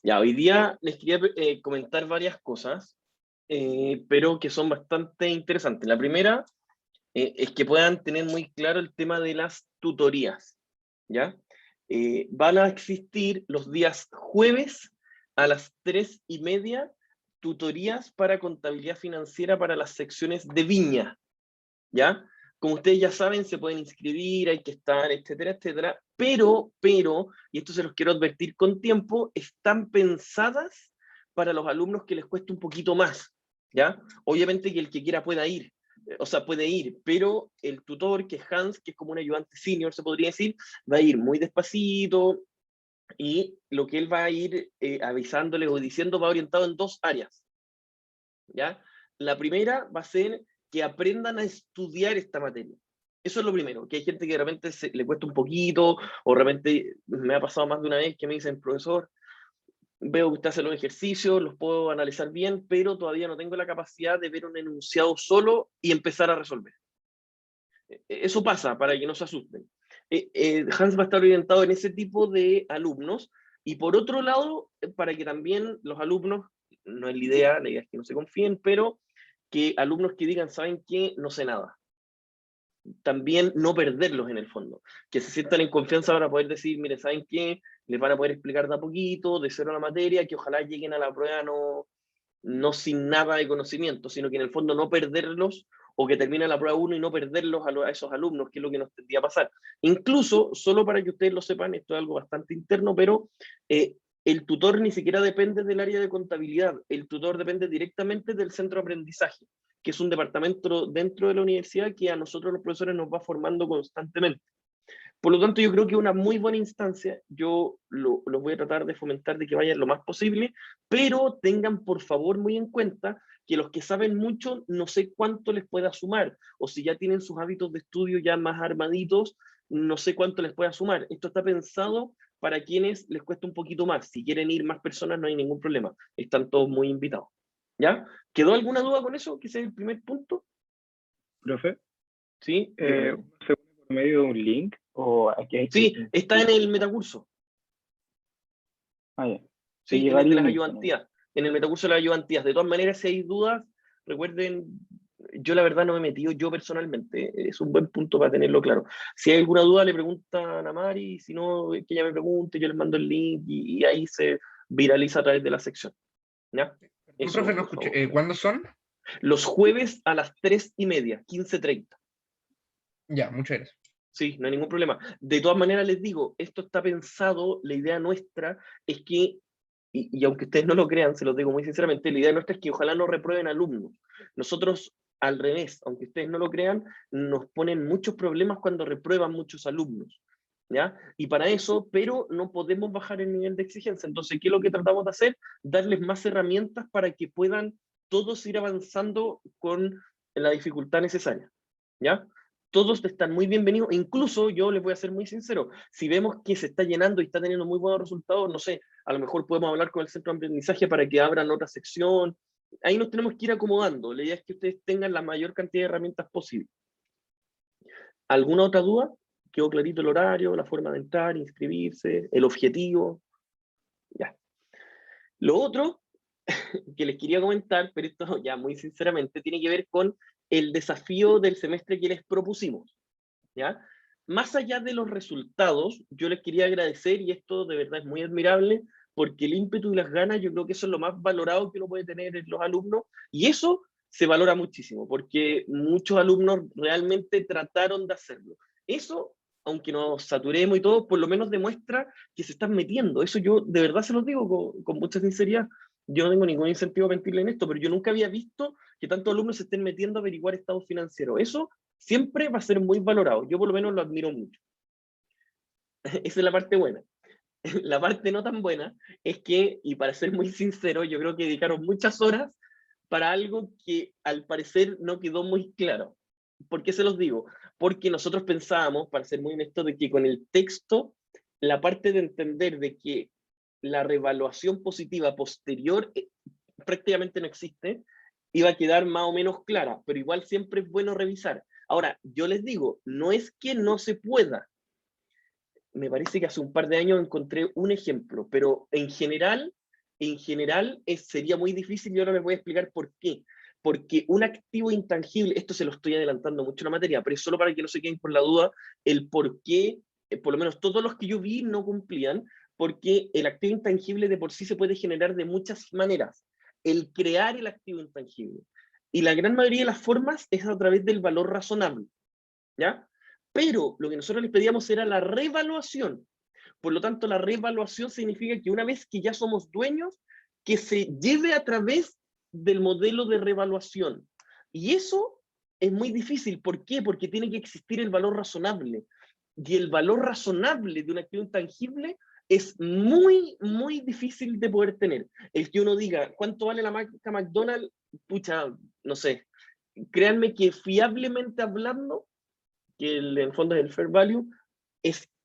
Ya, hoy día les quería comentar varias cosas, pero que son bastante interesantes. La primera es que puedan tener muy claro el tema de las tutorías, ¿ya? Van a existir los días jueves a las 3:30 tutorías para contabilidad financiera para las secciones de Viña, ¿ya? Como ustedes ya saben, se pueden inscribir, hay que estar, etcétera, etcétera, pero, y esto se los quiero advertir con tiempo, están pensadas para los alumnos que les cueste un poquito más, ¿ya? Obviamente que el que quiera pueda ir, o sea, puede ir, pero el tutor, que es Hans, que es como un ayudante senior, se podría decir, va a ir muy despacito, y lo que él va a ir avisándole o diciendo va orientado en dos áreas, ¿ya? La primera va a ser que aprendan a estudiar esta materia. Eso es lo primero, que hay gente que de repente le cuesta un poquito, o de repente me ha pasado más de una vez que me dicen, profesor, veo que usted hace los ejercicios, los puedo analizar bien, pero todavía no tengo la capacidad de ver un enunciado solo y empezar a resolver. Eso pasa, para que no se asusten. Hans va a estar orientado en ese tipo de alumnos, y por otro lado, para que también los alumnos, no es la idea es que no se confíen, pero que alumnos que digan, ¿saben qué? No sé nada. También no perderlos en el fondo, que se sientan en confianza para poder decir, mire, ¿saben qué? Les van a poder explicar de a poquito, de cero a la materia, que ojalá lleguen a la prueba no sin nada de conocimiento, sino que en el fondo no perderlos, o que termine la prueba uno y no perderlos a esos alumnos, que es lo que nos tendría a pasar. Incluso, solo para que ustedes lo sepan, esto es algo bastante interno, pero el tutor ni siquiera depende del área de contabilidad, el tutor depende directamente del centro de aprendizaje, que es un departamento dentro de la universidad que a nosotros los profesores nos va formando constantemente. Por lo tanto, yo creo que es una muy buena instancia. Yo los voy a tratar de fomentar de que vayan lo más posible, pero tengan por favor muy en cuenta que los que saben mucho, no sé cuánto les pueda sumar, o si ya tienen sus hábitos de estudio ya más armaditos, no sé cuánto les pueda sumar. Esto está pensado para quienes les cuesta un poquito más. Si quieren ir más personas, no hay ningún problema. Están todos muy invitados. ¿Ya? ¿Quedó alguna duda con eso? Que ese es el primer punto. Profe, ¿Sí? Dígame. ¿se pone por medio de un link o aquí hay que Sí, está en el metacurso. Ah, ya. Se Sí, en el de llegaría las un link, ¿no? ayudantías, en el metacurso de las ayudantías. De todas maneras, si hay dudas, recuerden, yo la verdad no me he metido yo personalmente, es un buen punto para tenerlo claro. Si hay alguna duda, le preguntan a Mari, si no, que ella me pregunte, yo les mando el link y ahí se viraliza a través de la sección. ¿Ya? Profe, Eso, no por favor. escuché. ¿Cuándo son? Los jueves a las 3:30, 15:30. Ya, muchas gracias. Sí, no hay ningún problema. De todas maneras, les digo, esto está pensado, la idea nuestra es que, y aunque ustedes no lo crean, se los digo muy sinceramente, la idea nuestra es que ojalá no reprueben alumnos. Nosotros, al revés, aunque ustedes no lo crean, nos ponen muchos problemas cuando reprueban muchos alumnos, ¿ya? Y para eso, pero no podemos bajar el nivel de exigencia. Entonces, ¿qué es lo que tratamos de hacer? Darles más herramientas para que puedan todos ir avanzando con la dificultad necesaria, ¿ya? Todos están muy bienvenidos, incluso yo les voy a ser muy sincero, si vemos que se está llenando y está teniendo muy buenos resultados, no sé, a lo mejor podemos hablar con el centro de aprendizaje para que abran otra sección, ahí nos tenemos que ir acomodando, la idea es que ustedes tengan la mayor cantidad de herramientas posible. ¿Alguna otra duda? ¿Quedó clarito el horario, la forma de entrar, inscribirse, el objetivo? Ya. Lo otro que les quería comentar, pero esto ya muy sinceramente, tiene que ver con el desafío del semestre que les propusimos. ¿Ya? Más allá de los resultados, yo les quería agradecer, y esto de verdad es muy admirable, porque el ímpetu y las ganas, yo creo que eso es lo más valorado que uno puede tener en los alumnos, y eso se valora muchísimo, porque muchos alumnos realmente trataron de hacerlo. Eso, aunque nos saturemos y todo, por lo menos demuestra que se están metiendo. Eso yo de verdad se los digo con mucha sinceridad. Yo no tengo ningún incentivo a mentirle en esto, pero yo nunca había visto que tantos alumnos se estén metiendo a averiguar estados financieros. Eso siempre va a ser muy valorado. Yo por lo menos lo admiro mucho. Esa es la parte buena. La parte no tan buena es que, y para ser muy sincero, yo creo que dedicaron muchas horas para algo que al parecer no quedó muy claro. ¿Por qué se los digo? Porque nosotros pensábamos, para ser muy honesto, de que con el texto, la parte de entender de que la revaluación positiva posterior prácticamente no existe, iba a quedar más o menos clara, pero igual siempre es bueno revisar. Ahora, yo les digo, no es que no se pueda. Me parece que hace un par de años encontré un ejemplo, pero en general en general sería muy difícil y ahora les voy a explicar por qué. Porque un activo intangible, esto se lo estoy adelantando mucho en la materia, pero es solo para que no se queden por la duda el por qué, por lo menos todos los que yo vi no cumplían, porque el activo intangible de por sí se puede generar de muchas maneras. El crear el activo intangible. Y la gran mayoría de las formas es a través del valor razonable, ¿ya? Pero lo que nosotros les pedíamos era la revaluación. Por lo tanto, la revaluación significa que una vez que ya somos dueños, que se lleve a través del modelo de revaluación. Y eso es muy difícil. ¿Por qué? Porque tiene que existir el valor razonable. Y el valor razonable de un activo intangible es muy, muy difícil de poder tener. El que uno diga, ¿cuánto vale la marca McDonald's? Pucha, no sé. Créanme que fiablemente hablando, que en el fondo es el fair value,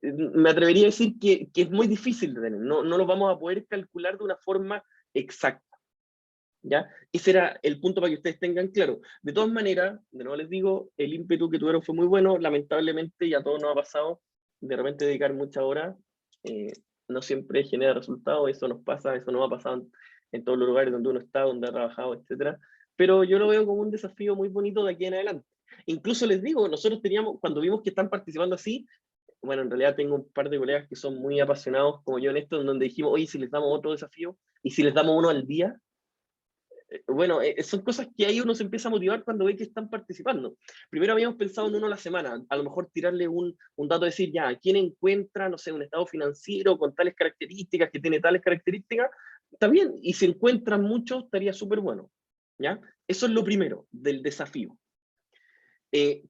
me atrevería a decir que es muy difícil de tener. No lo vamos a poder calcular de una forma exacta. ¿Ya? Ese era el punto para que ustedes tengan claro. De todas maneras, de nuevo les digo, el ímpetu que tuvieron fue muy bueno. Lamentablemente, ya todo nos ha pasado. De repente dedicar muchas horas no siempre genera resultados. Eso nos pasa, eso nos ha pasado en todos los lugares donde uno está, donde ha trabajado, etc. Pero yo lo veo como un desafío muy bonito de aquí en adelante. Incluso les digo, nosotros teníamos, cuando vimos que están participando así, bueno, en realidad tengo un par de colegas que son muy apasionados como yo en esto, en donde dijimos, oye, si les damos otro desafío, y si les damos uno al día, bueno, son cosas que ahí uno se empieza a motivar cuando ve que están participando. Primero habíamos pensado en uno a la semana, a lo mejor tirarle un dato, decir, ya, ¿quién encuentra, no sé, un estado financiero con tales características, que tiene tales características? Está bien, y si encuentran muchos, estaría súper bueno, ¿ya? Eso es lo primero del desafío.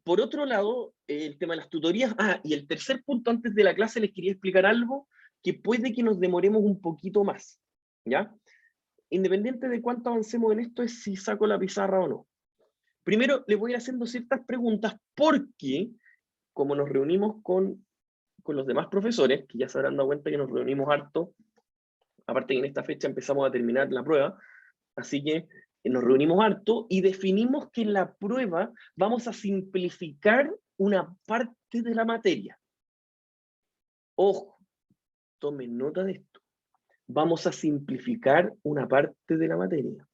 Por otro lado, el tema de las tutorías. Y el tercer punto, antes de la clase, les quería explicar algo que puede que nos demoremos un poquito más, ¿ya? Independiente de cuánto avancemos en esto, es si saco la pizarra o no. Primero, les voy a ir haciendo ciertas preguntas porque, como nos reunimos con los demás profesores, que ya se habrán dado cuenta que nos reunimos harto, aparte que en esta fecha empezamos a terminar la prueba, así que nos reunimos harto y definimos que en la prueba vamos a simplificar una parte de la materia. Ojo, tomen nota de esto. Vamos a simplificar una parte de la materia.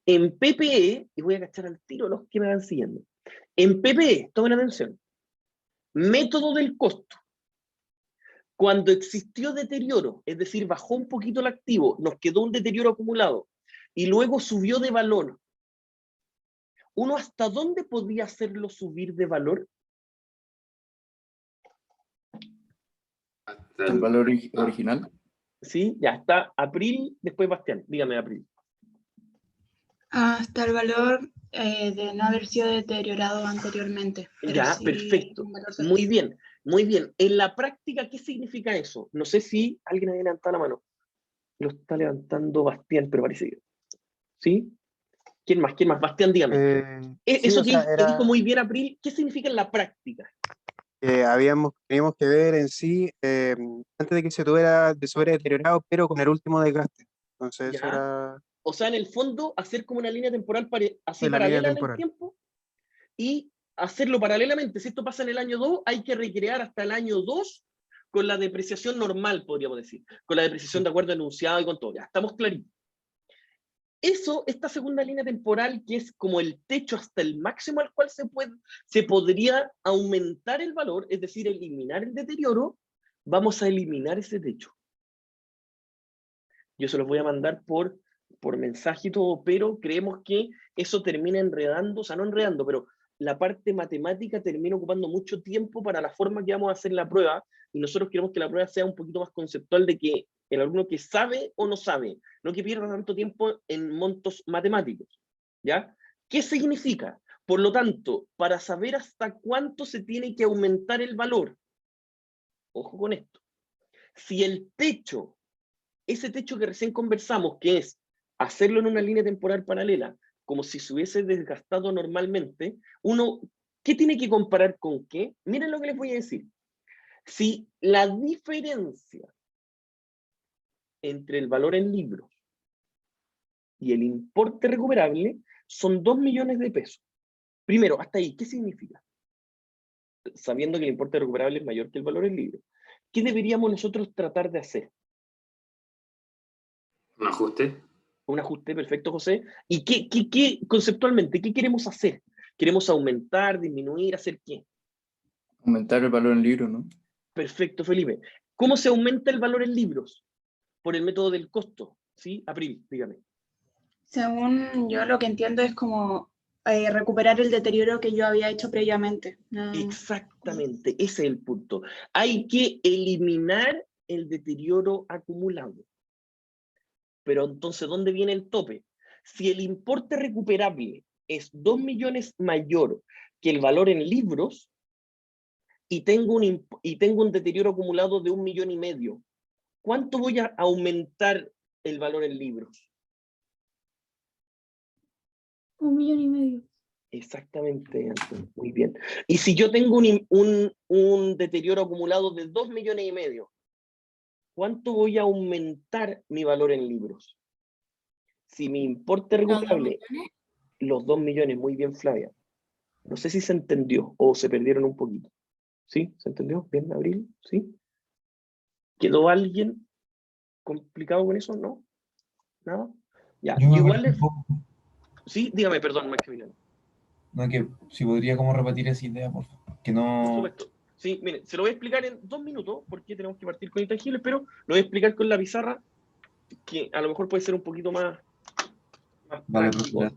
En PPE, y voy a cachar al tiro los que me van siguiendo, en PPE, tomen atención, método del costo. Cuando existió deterioro, es decir, bajó un poquito el activo, nos quedó un deterioro acumulado, y luego subió de valor, ¿uno hasta dónde podía hacerlo subir de valor? Hasta el valor original. Sí, ya está April, después Bastián. Dígame, April. Hasta el valor de no haber sido deteriorado anteriormente. Ya, sí, perfecto. Muy bien, muy bien. En la práctica, ¿qué significa eso? No sé si alguien había levantado la mano. Lo está levantando Bastián, pero parece que... ¿Sí? ¿Quién más? ¿Quién más? Bastián, dígame. Sí, Eso o sea, que dijo muy bien April, ¿qué significa en la práctica? teníamos que ver en sí, antes de que se hubiera deteriorado, pero con el último desgaste. Entonces, eso ¿Ya? era O sea, en el fondo, hacer como una línea temporal así en la línea paralela en el temporal. tiempo y hacerlo paralelamente. Si esto pasa en el año 2, hay que recrear hasta el año 2 con la depreciación normal, podríamos decir. Con la depreciación de acuerdo al enunciado y con todo. Ya, estamos claritos. Eso, esta segunda línea temporal, que es como el techo hasta el máximo al cual se podría aumentar el valor, es decir, eliminar el deterioro, vamos a eliminar ese techo. Yo se los voy a mandar por mensaje y todo, pero creemos que eso termina enredando, o sea, no enredando, pero la parte matemática termina ocupando mucho tiempo para la forma que vamos a hacer la prueba, y nosotros queremos que la prueba sea un poquito más conceptual de que el alumno que sabe o no sabe, no que pierda tanto tiempo en montos matemáticos, ¿ya? ¿Qué significa? Por lo tanto, para saber hasta cuánto se tiene que aumentar el valor, ojo con esto, si el techo, ese techo que recién conversamos, que es hacerlo en una línea temporal paralela, como si se hubiese desgastado normalmente, uno, ¿qué tiene que comparar con qué? Miren lo que les voy a decir. Si la diferencia entre el valor en libros y el importe recuperable son 2 millones de pesos. Primero, hasta ahí, ¿qué significa? Sabiendo que el importe recuperable es mayor que el valor en libros, ¿qué deberíamos nosotros tratar de hacer? ¿Un ajuste? Un ajuste, perfecto, José. ¿Y qué conceptualmente, qué queremos hacer? ¿Queremos aumentar, disminuir, hacer qué? Aumentar el valor en libro, ¿no? Perfecto, Felipe. ¿Cómo se aumenta el valor en libros? Por el método del costo, ¿sí? April, dígame. Según yo lo que entiendo es como recuperar el deterioro que yo había hecho previamente. Exactamente, ese es el punto. Hay que eliminar el deterioro acumulado. Pero entonces, ¿dónde viene el tope? Si el importe recuperable es 2 millones mayor que el valor en libros y tengo un deterioro acumulado de 1,5 millones, ¿cuánto voy a aumentar el valor en libros? 1,5 millones. Exactamente, Antonio, muy bien. Y si yo tengo un deterioro acumulado de 2,5 millones, ¿cuánto voy a aumentar mi valor en libros? Si mi importe recuperable, los 2 millones, muy bien, Flavia. No sé si se entendió o se perdieron un poquito. ¿Sí? ¿Se entendió? ¿Bien, Abril? ¿Sí? ¿Quedó alguien complicado con eso? ¿No? ¿Nada? Ya, Yo me igual perdí un poco. Sí, dígame, perdón, Maximiliano. No, que si podría como repetir esa idea, por favor. Que Por no... supuesto. Sí, miren, se lo voy a explicar en 2 minutos, porque tenemos que partir con intangibles, pero lo voy a explicar con la pizarra, que a lo mejor puede ser un poquito más Vale, práctico. profe.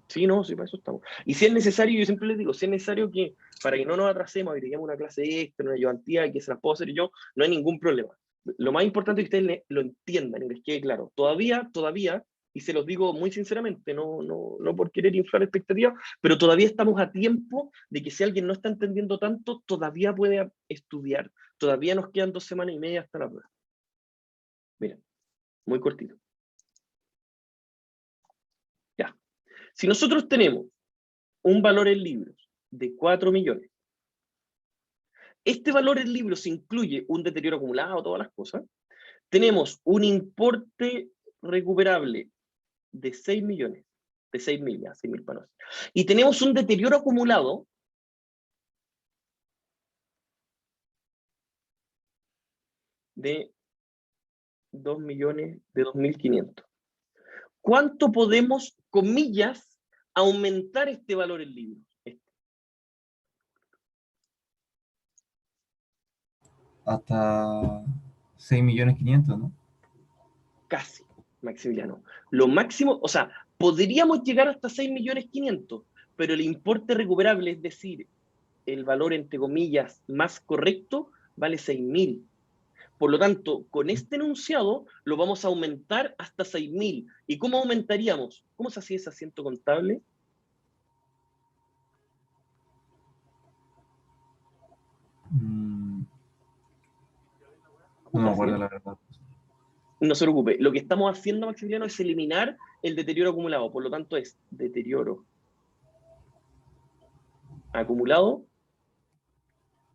Sí, no, sí, para eso estamos. Y si es necesario, yo siempre les digo, si es necesario que, para que no nos atrasemos, agreguemos una clase extra, una ayudantía, que se las puedo hacer yo, no hay ningún problema. Lo más importante es que ustedes lo entiendan y les quede claro. Todavía, y se los digo muy sinceramente, no por querer inflar expectativas, pero todavía estamos a tiempo de que si alguien no está entendiendo tanto, todavía puede estudiar. Todavía nos quedan 2 semanas y media hasta la prueba. Miren, muy cortito. Ya. Si nosotros tenemos un valor en libros de 4 millones, este valor en libros incluye un deterioro acumulado, todas las cosas, tenemos un importe recuperable de 6 millones, de 6.000, ya, 6.000 panos. Y tenemos un deterioro acumulado de 2 millones, de 2.500. ¿Cuánto podemos, comillas, aumentar este valor en libros? Hasta 6.500.000, ¿no? Casi, Maximiliano. Lo máximo, o sea, podríamos llegar hasta 6.500.000, pero el importe recuperable, es decir, el valor, entre comillas, más correcto, vale 6.000. Por lo tanto, con este enunciado lo vamos a aumentar hasta 6.000. ¿Y cómo aumentaríamos? ¿Cómo se hacía ese asiento contable? No me acuerdo, la verdad. No se preocupe. Lo que estamos haciendo, Maximiliano, es eliminar el deterioro acumulado. Por lo tanto, es deterioro acumulado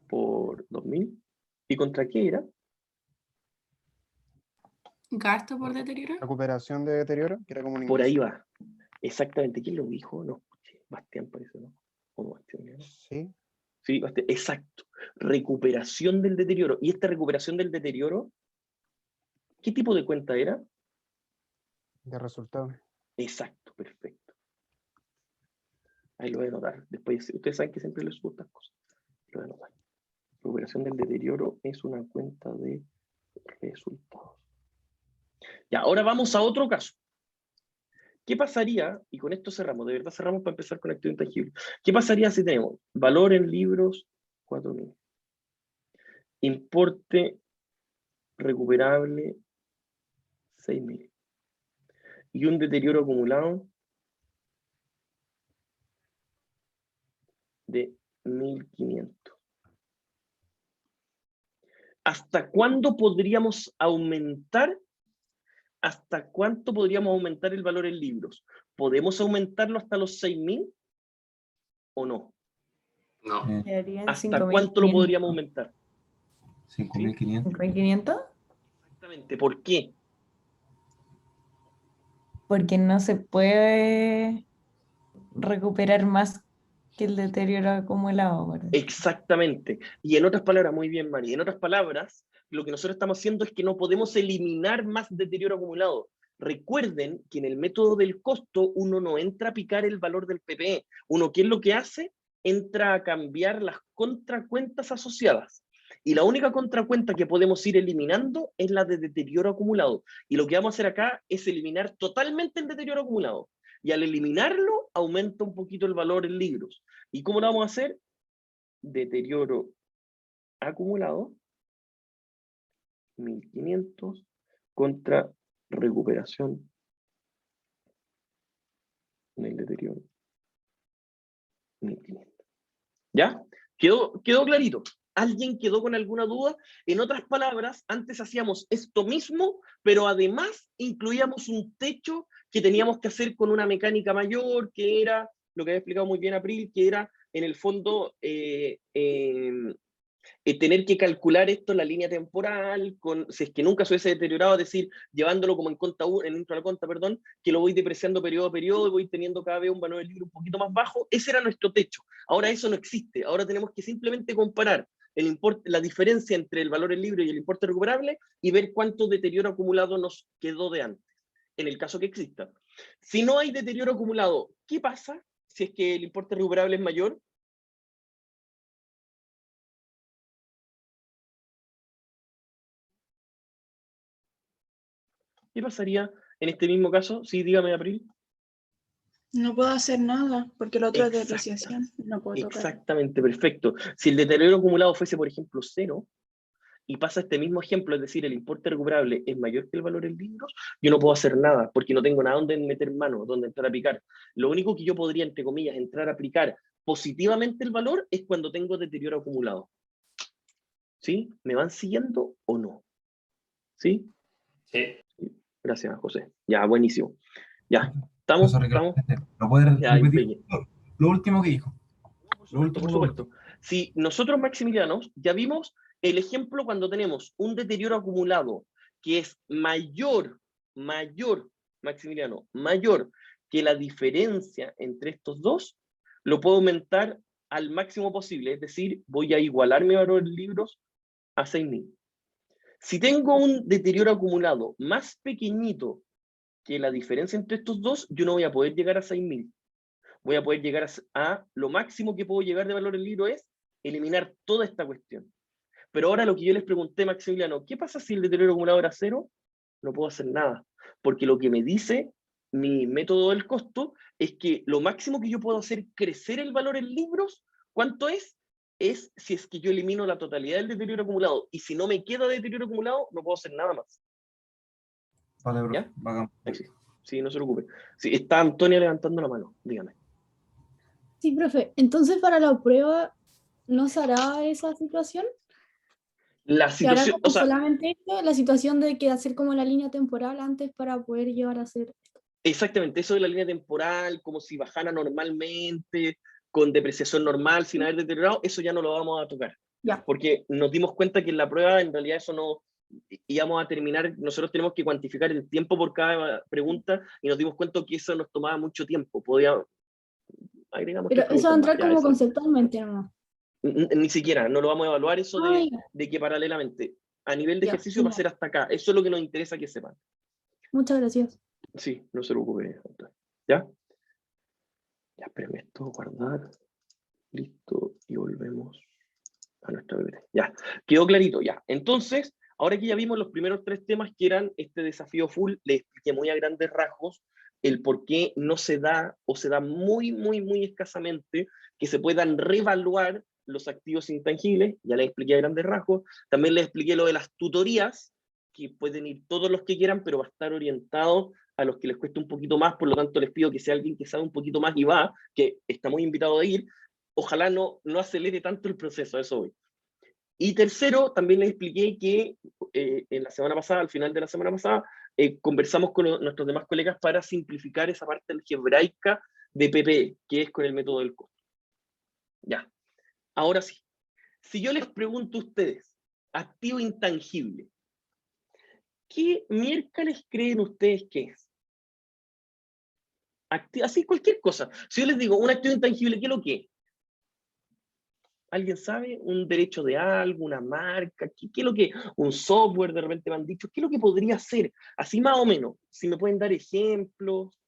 por 2.000. ¿Y contra qué era? ¿Gasto por deterioro? Recuperación de deterioro, que era como un Por ahí ingreso. va. Exactamente. ¿Quién lo dijo? No escuché. Bastián parece, ¿no? ¿O no, Bastián? ¿No? Sí, Sí, Bastián. Exacto. Recuperación del deterioro. ¿Y esta recuperación del deterioro, qué tipo de cuenta era? de resultado. Exacto, perfecto. Ahí lo voy a anotar. Después, ustedes saben que siempre les subo estas cosas. Lo voy a anotar. Recuperación del deterioro es una cuenta de resultados. Ya, ahora vamos a otro caso. ¿Qué pasaría, y con esto cerramos, de verdad cerramos para empezar con activo intangible? ¿Qué pasaría si tenemos valor en libros 4.000? Importe recuperable 6.000. Y un deterioro acumulado de 1.500. ¿Hasta cuándo podríamos aumentar? ¿Hasta cuánto podríamos aumentar el valor en libros? ¿Podemos aumentarlo hasta los 6.000 o no? No. ¿Hasta cuánto lo podríamos aumentar? 5.500. 5.500, Exactamente. ¿Por qué? porque no se puede recuperar más que el deterioro acumulado. ¿Verdad? Exactamente. Y en otras palabras, muy bien, María, en otras palabras, lo que nosotros estamos haciendo es que no podemos eliminar más deterioro acumulado. Recuerden que en el método del costo uno no entra a picar el valor del PPE. Uno, ¿qué es lo que hace? Entra a cambiar las contracuentas asociadas. Y la única contracuenta que podemos ir eliminando es la de deterioro acumulado. Y lo que vamos a hacer acá es eliminar totalmente el deterioro acumulado. Y al eliminarlo, aumenta un poquito el valor en libros. ¿Y cómo lo vamos a hacer? Deterioro acumulado, 1500 contra recuperación del deterioro, 1500. ¿Ya? ¿Quedó clarito? ¿Alguien quedó con alguna duda? En otras palabras, antes hacíamos esto mismo, pero además incluíamos un techo que teníamos que hacer con una mecánica mayor, que era, lo que había explicado muy bien April, que era, en el fondo, tener que calcular esto en la línea temporal, si es que nunca se hubiese deteriorado, es decir, llevándolo como en dentro de la cuenta, perdón, que lo voy depreciando periodo a periodo y voy teniendo cada vez un valor del libro un poquito más bajo. Ese era nuestro techo. Ahora eso no existe. Ahora tenemos que simplemente comparar la diferencia entre el valor del libro y el importe recuperable y ver cuánto deterioro acumulado nos quedó de antes, en el caso que exista. Si no hay deterioro acumulado, ¿qué pasa si es que el importe recuperable es mayor? ¿Qué pasaría en este mismo caso? Sí, dígame, April. No puedo hacer nada, porque lo otro es Exacto. depreciación. No puedo tocar. Exactamente, perfecto. Si el deterioro acumulado fuese, por ejemplo, 0, y pasa este mismo ejemplo, es decir, el importe recuperable es mayor que el valor en libros, yo no puedo hacer nada, porque no tengo nada donde meter mano, donde entrar a aplicar. Lo único que yo podría, entre comillas, entrar a aplicar positivamente el valor es cuando tengo deterioro acumulado. ¿Sí? ¿Me van siguiendo o no? ¿Sí? Sí. Gracias, José. Ya, buenísimo. Ya, estamos. ¿No puede Ya, repetir explique. lo último que dijo? Por supuesto. Si nosotros, maximilianos, ya vimos el ejemplo cuando tenemos un deterioro acumulado que es mayor, Maximiliano, mayor que la diferencia entre estos dos, lo puedo aumentar al máximo posible, es decir, voy a igualar mi valor en libros a 6.000. Si tengo un deterioro acumulado más pequeñito que la diferencia entre estos dos, yo no voy a poder llegar a 6.000. Voy a poder llegar a lo máximo que puedo llegar de valor en libro es eliminar toda esta cuestión. Pero ahora lo que yo les pregunté, Maximiliano, ¿qué pasa si el deterioro acumulado era 0? No puedo hacer nada, porque lo que me dice mi método del costo es que lo máximo que yo puedo hacer crecer el valor en libros, ¿cuánto es? Es si es que yo elimino la totalidad del deterioro acumulado, y si no me queda deterioro acumulado, no puedo hacer nada más. Vale, bro. ¿Ya? Bacán. Sí, no se preocupe. Sí, está Antonia levantando la mano, dígame. Sí, profe. Entonces, para la prueba, ¿no se hará esa situación? La ¿Se hará situación, como solamente esto? La situación de que hacer como la línea temporal antes para poder llegar a hacer. exactamente, eso de la línea temporal, como si bajara normalmente, con depreciación normal, sin haber deteriorado, eso ya no lo vamos a tocar. Ya. Porque nos dimos cuenta que en la prueba, en realidad, eso no íbamos a terminar, nosotros tenemos que cuantificar el tiempo por cada pregunta, y nos dimos cuenta que eso nos tomaba mucho tiempo. Agregamos Pero eso va a entrar ya, como eso. conceptualmente, ¿no? Ni siquiera, no lo vamos a evaluar eso Ah, ya. de que paralelamente, a nivel de Ya, ejercicio va a ser hasta acá. Eso es lo que nos interesa que sepan. Muchas gracias. Sí, no se preocupe. ¿Ya? Ya, espérame esto, guardar. Listo, y volvemos a nuestra PPT. Ya, quedó clarito, ya. Entonces, ahora que ya vimos los primeros 3 temas que eran este desafío full, les expliqué muy a grandes rasgos el por qué no se da, o se da muy, muy, muy escasamente, que se puedan revaluar los activos intangibles, ya les expliqué a grandes rasgos. También les expliqué lo de las tutorías, que pueden ir todos los que quieran, pero va a estar orientado a los que les cueste un poquito más, por lo tanto les pido que sea alguien que sabe un poquito más y va, que está muy invitado a ir. Ojalá no acelere tanto el proceso, a eso voy. Y tercero, también les expliqué que en la semana pasada, al final de la semana pasada, conversamos con nuestros demás colegas para simplificar esa parte algebraica de PPE, que es con el método del costo. Ya, ahora sí. Si yo les pregunto a ustedes, activo intangible, ¿qué miércoles creen ustedes que es? Así cualquier cosa. Si yo les digo un activo intangible, ¿qué es lo que es? ¿Alguien sabe? ¿Un derecho de algo, una marca? ¿Qué es lo que, un software de repente me han dicho? ¿Qué es lo que podría ser? Así más o menos, si me pueden dar ejemplos.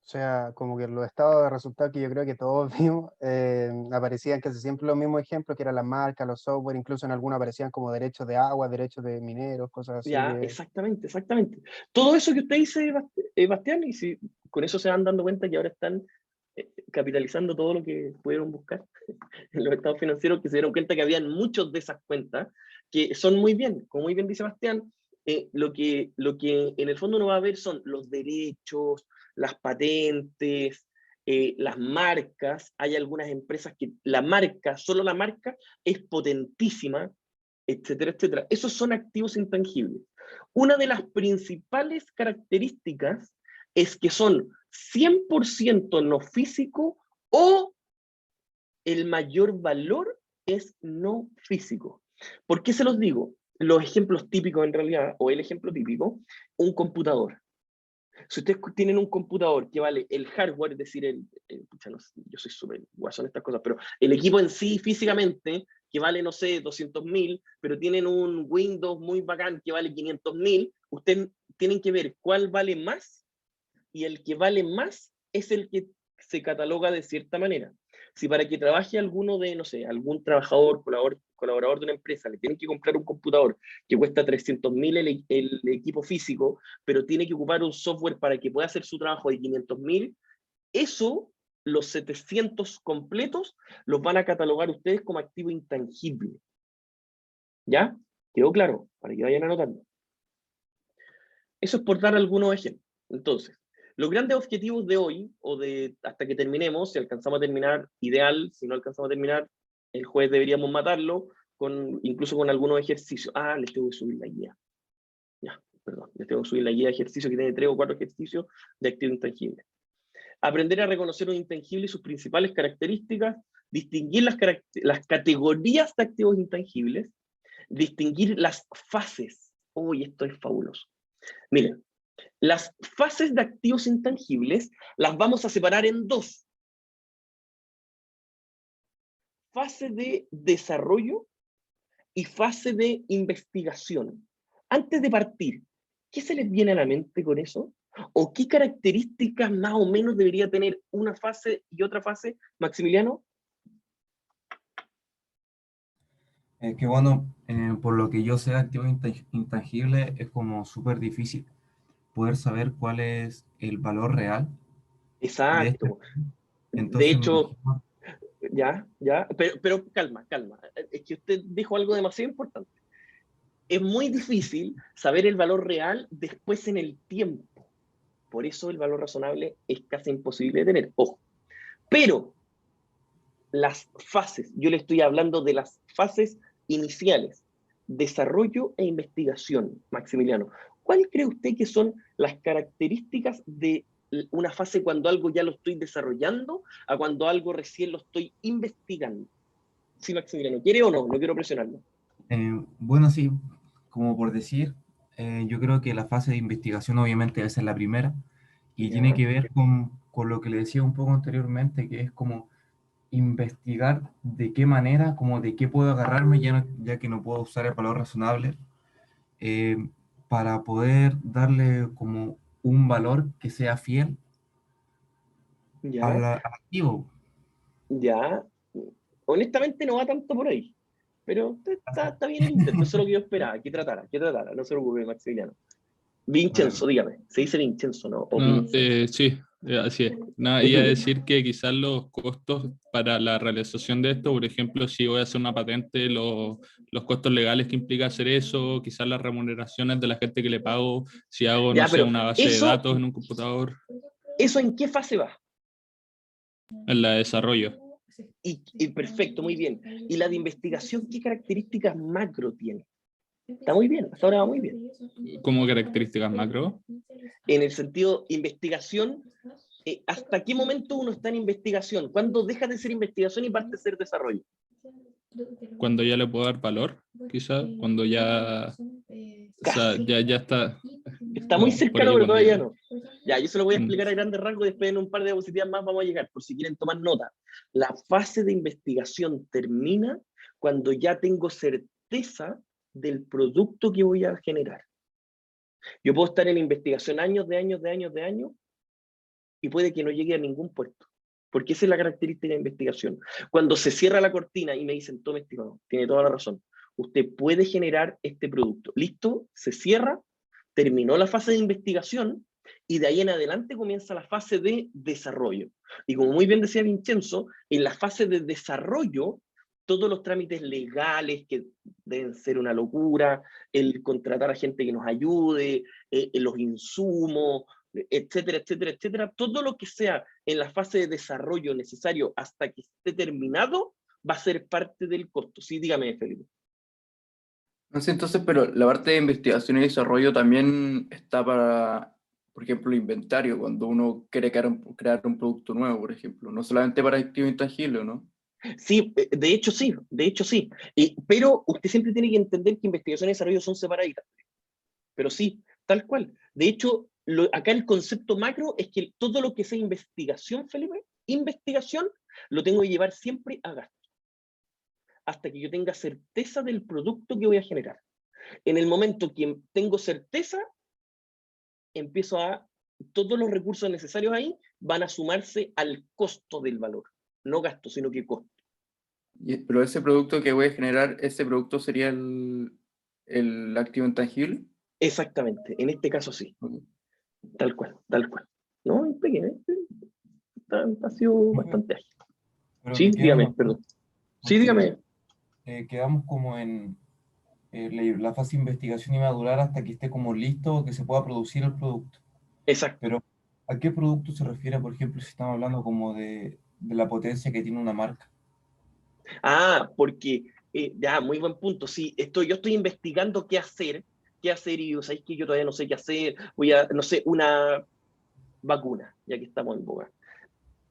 O sea, como que los estados de resultados que yo creo que todos vimos, aparecían casi siempre los mismos ejemplos, que eran las marcas, los software, incluso en algunos aparecían como derechos de agua, derechos de mineros, cosas así. Ya, exactamente, exactamente. Todo eso que usted dice, Bastián, y si con eso se van dando cuenta que ahora están capitalizando todo lo que pudieron buscar en los estados financieros, que se dieron cuenta que habían muchos de esas cuentas que son muy bien, como muy bien dice Bastián, lo que en el fondo uno va a ver son los derechos, las patentes, las marcas. Hay algunas empresas que la marca, solo la marca, es potentísima, etcétera, etcétera. Esos son activos intangibles. Una de las principales características es que son 100% no físico o el mayor valor es no físico. ¿Por qué se los digo? Los ejemplos típicos en realidad, o el ejemplo típico, un computador. Si ustedes tienen un computador que vale el hardware, es decir, yo soy súper guasón en estas cosas, pero el equipo en sí físicamente, que vale, no sé, 200.000, pero tienen un Windows muy bacán que vale 500.000, ustedes tienen que ver cuál vale más, y el que vale más es el que se cataloga de cierta manera. Si para que trabaje alguno de, no sé, algún trabajador, colaborador de una empresa, le tienen que comprar un computador que cuesta 300.000 el equipo físico, pero tiene que ocupar un software para que pueda hacer su trabajo de 500.000, eso, los 700 completos, los van a catalogar ustedes como activo intangible. ¿Ya? ¿Quedó claro? Para que vayan anotando. Eso es por dar algunos ejemplos. Entonces, los grandes objetivos de hoy, o de hasta que terminemos, si alcanzamos a terminar, ideal. Si no alcanzamos a terminar, el jueves deberíamos matarlo, incluso con algunos ejercicios. Les tengo que subir la guía. Ya, perdón, les tengo que subir la guía de ejercicio que tiene 3 o 4 ejercicios de activo intangible. Aprender a reconocer un intangible y sus principales características, distinguir las categorías de activos intangibles, distinguir las fases. Uy, esto es fabuloso. Miren, las fases de activos intangibles las vamos a separar en 2. Fase de desarrollo y fase de investigación. Antes de partir, ¿qué se les viene a la mente con eso? ¿O qué características más o menos debería tener una fase y otra fase, Maximiliano? Que bueno, por lo que yo sé de activos intangibles, es como súper difícil poder saber cuál es el valor real de este. Exacto. De Entonces, hecho, ya, pero calma. Es que usted dijo algo demasiado importante. Es muy difícil saber el valor real después en el tiempo. Por eso el valor razonable es casi imposible de tener. Ojo. Pero las fases, yo le estoy hablando de las fases iniciales, desarrollo e investigación, Maximiliano. ¿Cuál cree usted que son las características de una fase cuando algo ya lo estoy desarrollando a cuando algo recién lo estoy investigando? Sí, Maximiliano, ¿quiere o no? No quiero presionarlo. Bueno, sí, como por decir, yo creo que la fase de investigación obviamente debe ser la primera y tiene que ver con lo que le decía un poco anteriormente, que es como investigar de qué manera, como de qué puedo agarrarme, ya que no puedo usar el valor razonable, para poder darle como un valor que sea fiel al activo. Ya, honestamente no va tanto por ahí, pero está bien el intento, eso es lo que yo esperaba, que tratara, no se preocupe, Maximiliano. Vincenzo, dígame, ¿se dice Vincenzo, no? ¿O No, sí, así es. Nada, iba a decir que quizás los costos para la realización de esto, por ejemplo, si voy a hacer una patente, los costos legales que implica hacer eso, quizás las remuneraciones de la gente que le pago, si hago, Ya, no sé, pero una base de datos en un computador, ¿eso en qué fase va? en la de desarrollo. Y perfecto, muy bien. ¿Y la de investigación qué características macro tiene? Está muy bien, hasta ahora va muy bien. ¿Como características macro? En el sentido, investigación, ¿hasta qué momento uno está en investigación? ¿Cuándo deja de ser investigación y parte a ser desarrollo? Cuando ya le puedo dar valor, quizás, cuando ya, o sea, ya está. Está muy cercano, pero todavía no. Ya, yo se lo voy a explicar a grandes rasgos, después en un par de diapositivas más vamos a llegar, por si quieren tomar nota. La fase de investigación termina cuando ya tengo certeza del producto que voy a generar. Yo puedo estar en investigación años, y puede que no llegue a ningún puerto, porque esa es la característica de investigación. Cuando se cierra la cortina y me dicen, tome, estimado, tiene toda la razón, usted puede generar este producto. Listo, se cierra, terminó la fase de investigación, y de ahí en adelante comienza la fase de desarrollo. Y como muy bien decía Vincenzo, en la fase de desarrollo, todos los trámites legales que deben ser una locura, el contratar a gente que nos ayude, los insumos, etcétera, etcétera, etcétera, todo lo que sea en la fase de desarrollo necesario hasta que esté terminado, va a ser parte del costo. Sí, dígame, Felipe. No sé, entonces, pero la parte de investigación y desarrollo también está para, por ejemplo, el inventario, cuando uno quiere crear un producto nuevo, por ejemplo, no solamente para activo intangible, ¿no? Sí, de hecho sí, pero usted siempre tiene que entender que investigación y desarrollo son separaditas. Pero sí, tal cual. De hecho, acá el concepto macro es que todo lo que sea investigación, Felipe, investigación, lo tengo que llevar siempre a gasto, hasta que yo tenga certeza del producto que voy a generar. En el momento que tengo certeza, empiezo a, todos los recursos necesarios ahí van a sumarse al costo del valor, no gasto, sino que costo. Pero ese producto que voy a generar, ese producto sería el activo intangible. Exactamente, en este caso sí. Okay. Tal cual. ¿No? Ha sido bastante ágil. Pero Sí, me queda dígame, una- perdón. Sí, porque, dígame. quedamos como en la fase de investigación y madurar hasta que esté como listo o que se pueda producir el producto. Exacto. Pero, ¿a qué producto se refiere, por ejemplo, si estamos hablando como de la potencia que tiene una marca? Porque, ya, muy buen punto. Sí, yo estoy investigando qué hacer, y sabéis que yo todavía no sé qué hacer, no sé, una vacuna, ya que estamos en boga.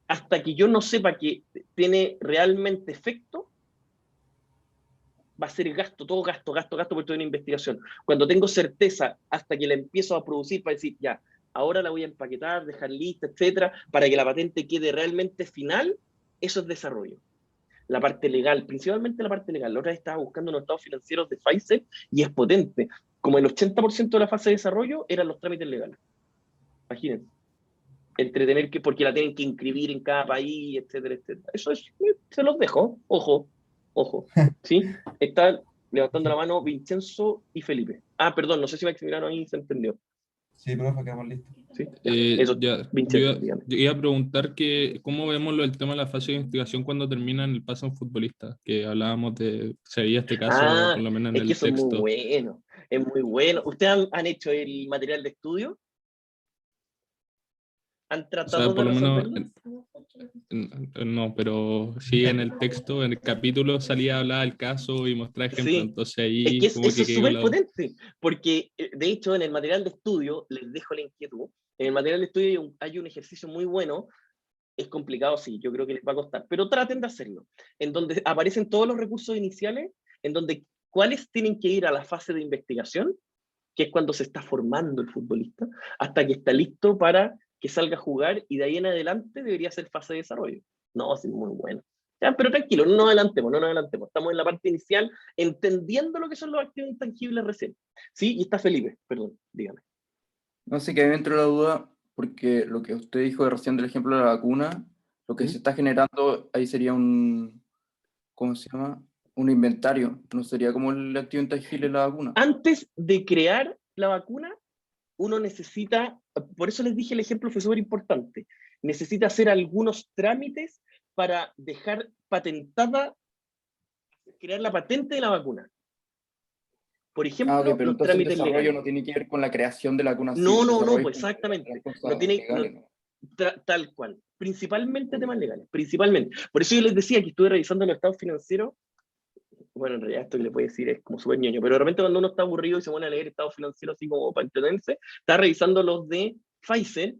Hasta que yo no sepa que tiene realmente efecto, va a ser gasto, todo gasto, por toda una investigación. Cuando tengo certeza, hasta que la empiezo a producir, para decir, ya, ahora la voy a empaquetar, dejar lista, etcétera, para que la patente quede realmente final, eso es desarrollo. La parte legal, principalmente la parte legal. La otra vez estaba buscando unos estados financieros de Pfizer y es potente. Como el 80% de la fase de desarrollo eran los trámites legales. Imagínense. Porque la tienen que inscribir en cada país, etcétera, etcétera. Eso es, se los dejo. Ojo. ¿Sí? Están levantando la mano Vincenzo y Felipe. Perdón, no sé si Maximiliano ahí se entendió. Sí, profe, quedamos listos. ¿Sí? Eso, Vincenzo, dígame. Yo iba a preguntar cómo vemos el tema de la fase de investigación cuando termina en el pase a un futbolista, que hablábamos de, sería este caso, por lo menos en es que el eso texto. es muy bueno. ¿Ustedes han hecho el material de estudio? ¿Han O sea, tratado por de lo menos, resolverlo? no, pero sí en el texto, en el capítulo salía a hablar del caso y mostrar ejemplos, Sí. entonces Es ahí que como eso que es quedé con súper la duda. potente, porque de hecho en el material de estudio, les dejo la inquietud, en el material de estudio hay un ejercicio muy bueno, es complicado, sí, yo creo que les va a costar, pero traten de hacerlo, en donde aparecen todos los recursos iniciales, en donde cuáles tienen que ir a la fase de investigación, que es cuando se está formando el futbolista, hasta que está listo para que salga a jugar, y de ahí en adelante debería ser fase de desarrollo. No, es muy bueno. Ya, pero tranquilo, no nos adelantemos. Estamos en la parte inicial, entendiendo lo que son los activos intangibles recién. Sí, y está Felipe, perdón, dígame. No sé, que a mí me entró la duda, porque lo que usted dijo de recién del ejemplo de la vacuna, lo que se está generando ahí sería ¿cómo se llama? Un inventario, no sería como el activo intangible de la vacuna. Antes de crear la vacuna, uno necesita, por eso les dije el ejemplo fue súper importante, necesita hacer algunos trámites para dejar patentada, crear la patente de la vacuna. Por ejemplo, Ok, pero los entonces el trámites desarrollo legales. no tiene que ver con la creación de la vacuna. No, el desarrollo pues es como exactamente. las cosas No tiene, legales, ¿no? tal cual. Principalmente temas legales, principalmente. Por eso yo les decía que estuve revisando los estados financieros. Bueno, en realidad esto que les voy a decir es como súper ñoño, pero de repente cuando uno está aburrido y se pone a leer estados financieros así como para entretenerse, está revisando los de Pfizer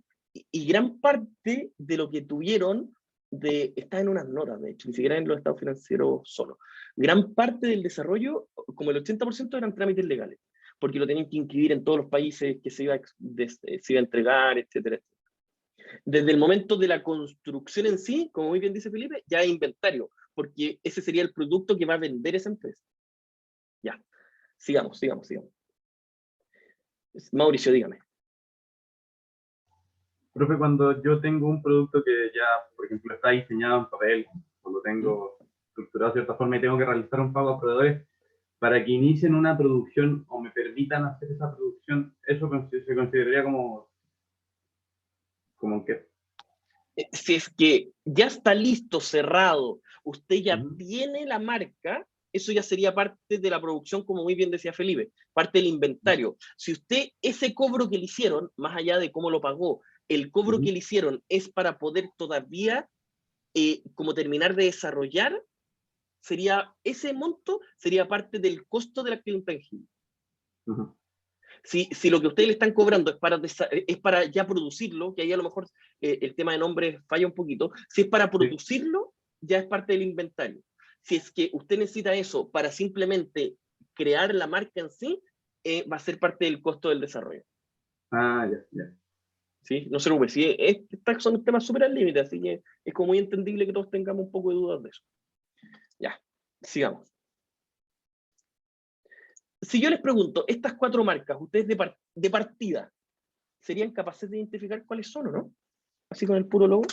y gran parte de lo que tuvieron está en unas notas, de hecho, ni siquiera en los estados financieros solo. Gran parte del desarrollo, como el 80% eran trámites legales. porque lo tenían que inscribir en todos los países que se iba a entregar, etcétera. Desde el momento de la construcción en sí, como muy bien dice Felipe, ya hay inventario, porque ese sería el producto que va a vender esa empresa. Ya, sigamos. Mauricio, dígame. Profe, cuando yo tengo un producto que ya, por ejemplo, está diseñado en papel, cuando tengo estructurado de cierta forma y tengo que realizar un pago a proveedores, para que inicien una producción o me permitan hacer esa producción, ¿eso se consideraría como qué? Si es que ya está listo, cerrado, usted ya tiene la marca, eso ya sería parte de la producción, como muy bien decía Felipe, parte del inventario. Si usted, ese cobro que le hicieron, más allá de cómo lo pagó, el cobro que le hicieron es para poder todavía, como terminar de desarrollar, ese monto sería parte del costo del activo intangible. Si lo que ustedes le están cobrando es para ya producirlo, que ahí a lo mejor el tema de nombre falla un poquito, si es para producirlo, ya es parte del inventario. Si es que usted necesita eso para simplemente crear la marca en sí, va a ser parte del costo del desarrollo. Ya. ¿Sí? No se preocupe, sí, estos son temas súper al límite, así que es como muy entendible que todos tengamos un poco de dudas de eso. Ya, sigamos. Si yo les pregunto, estas 4 marcas, ustedes de partida, ¿serían capaces de identificar cuáles son o no? Así con el puro logo.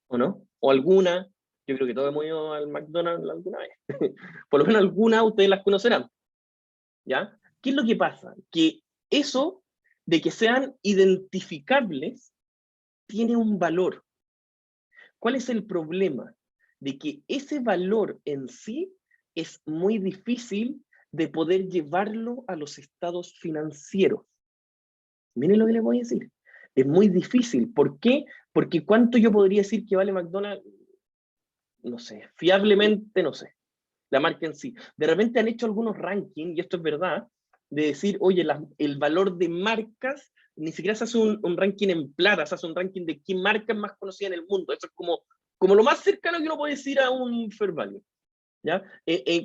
¿O no? O alguna, yo creo que todos hemos ido al McDonald's alguna vez. Por lo menos alguna ustedes las conocerán. ¿Ya? ¿Qué es lo que pasa? Que eso de que sean identificables tiene un valor. ¿Cuál es el problema? De que ese valor en sí es muy difícil de poder llevarlo a los estados financieros. Miren lo que les voy a decir. Es muy difícil. ¿Por qué? Porque ¿cuánto yo podría decir que vale McDonald's? No sé, fiablemente no sé. La marca en sí. De repente han hecho algunos rankings, y esto es verdad, de decir, oye, el valor de marcas, ni siquiera se hace un ranking en plata, se hace un ranking de qué marca es más conocida en el mundo. Eso es como lo más cercano que uno puede decir a un fair value. ¿Ya?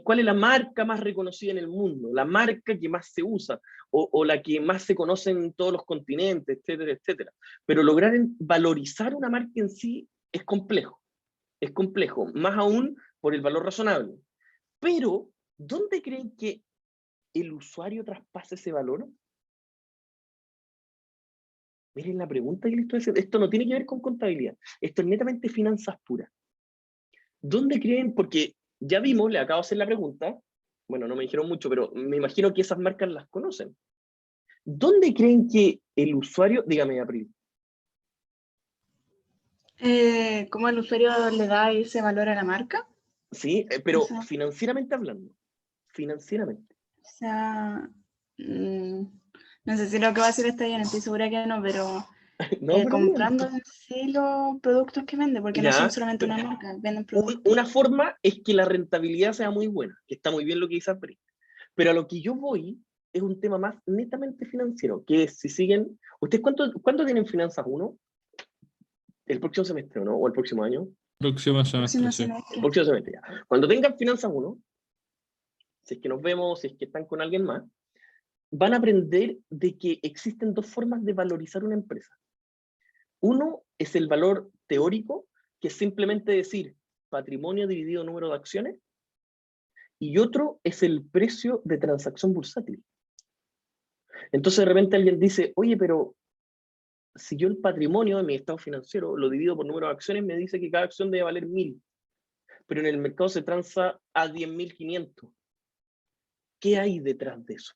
¿Cuál es la marca más reconocida en el mundo? La marca que más se usa, o la que más se conoce en todos los continentes, etcétera, etcétera. Pero lograr valorizar una marca en sí es complejo, más aún por el valor razonable. Pero, ¿dónde creen que el usuario traspasa ese valor? Miren la pregunta que le estoy haciendo. Esto no tiene que ver con contabilidad, esto es netamente finanzas puras. ¿Dónde creen? Porque ya vimos, le acabo de hacer la pregunta, bueno, no me dijeron mucho, pero me imagino que esas marcas las conocen. ¿Dónde creen que el usuario, dígame, April? ¿Cómo el usuario le da ese valor a la marca? Sí, pero O sea, financieramente hablando, financieramente. O sea, no sé si lo que va a decir está bien, estoy segura que no, pero No, pero comprando en sí los productos que vende, porque no ya, son solamente una marca, venden productos. una forma es que la rentabilidad sea muy buena, que está muy bien lo que dice April. Pero a lo que yo voy es un tema más netamente financiero, que es si siguen... ¿Ustedes cuánto tienen finanzas 1? ¿El próximo semestre o no? ¿O el próximo año? Próximo semestre, Próximo sí. semestre. El próximo semestre, ya. Cuando tengan finanzas 1, si es que nos vemos, si es que están con alguien más, van a aprender de que existen 2 formas de valorizar una empresa. Uno es el valor teórico, que es simplemente decir patrimonio dividido número de acciones, y otro es el precio de transacción bursátil. Entonces de repente alguien dice, oye, pero si yo el patrimonio de mi estado financiero lo divido por número de acciones, me dice que cada acción debe valer 1000, pero en el mercado se transa a 10.500. ¿Qué hay detrás de eso?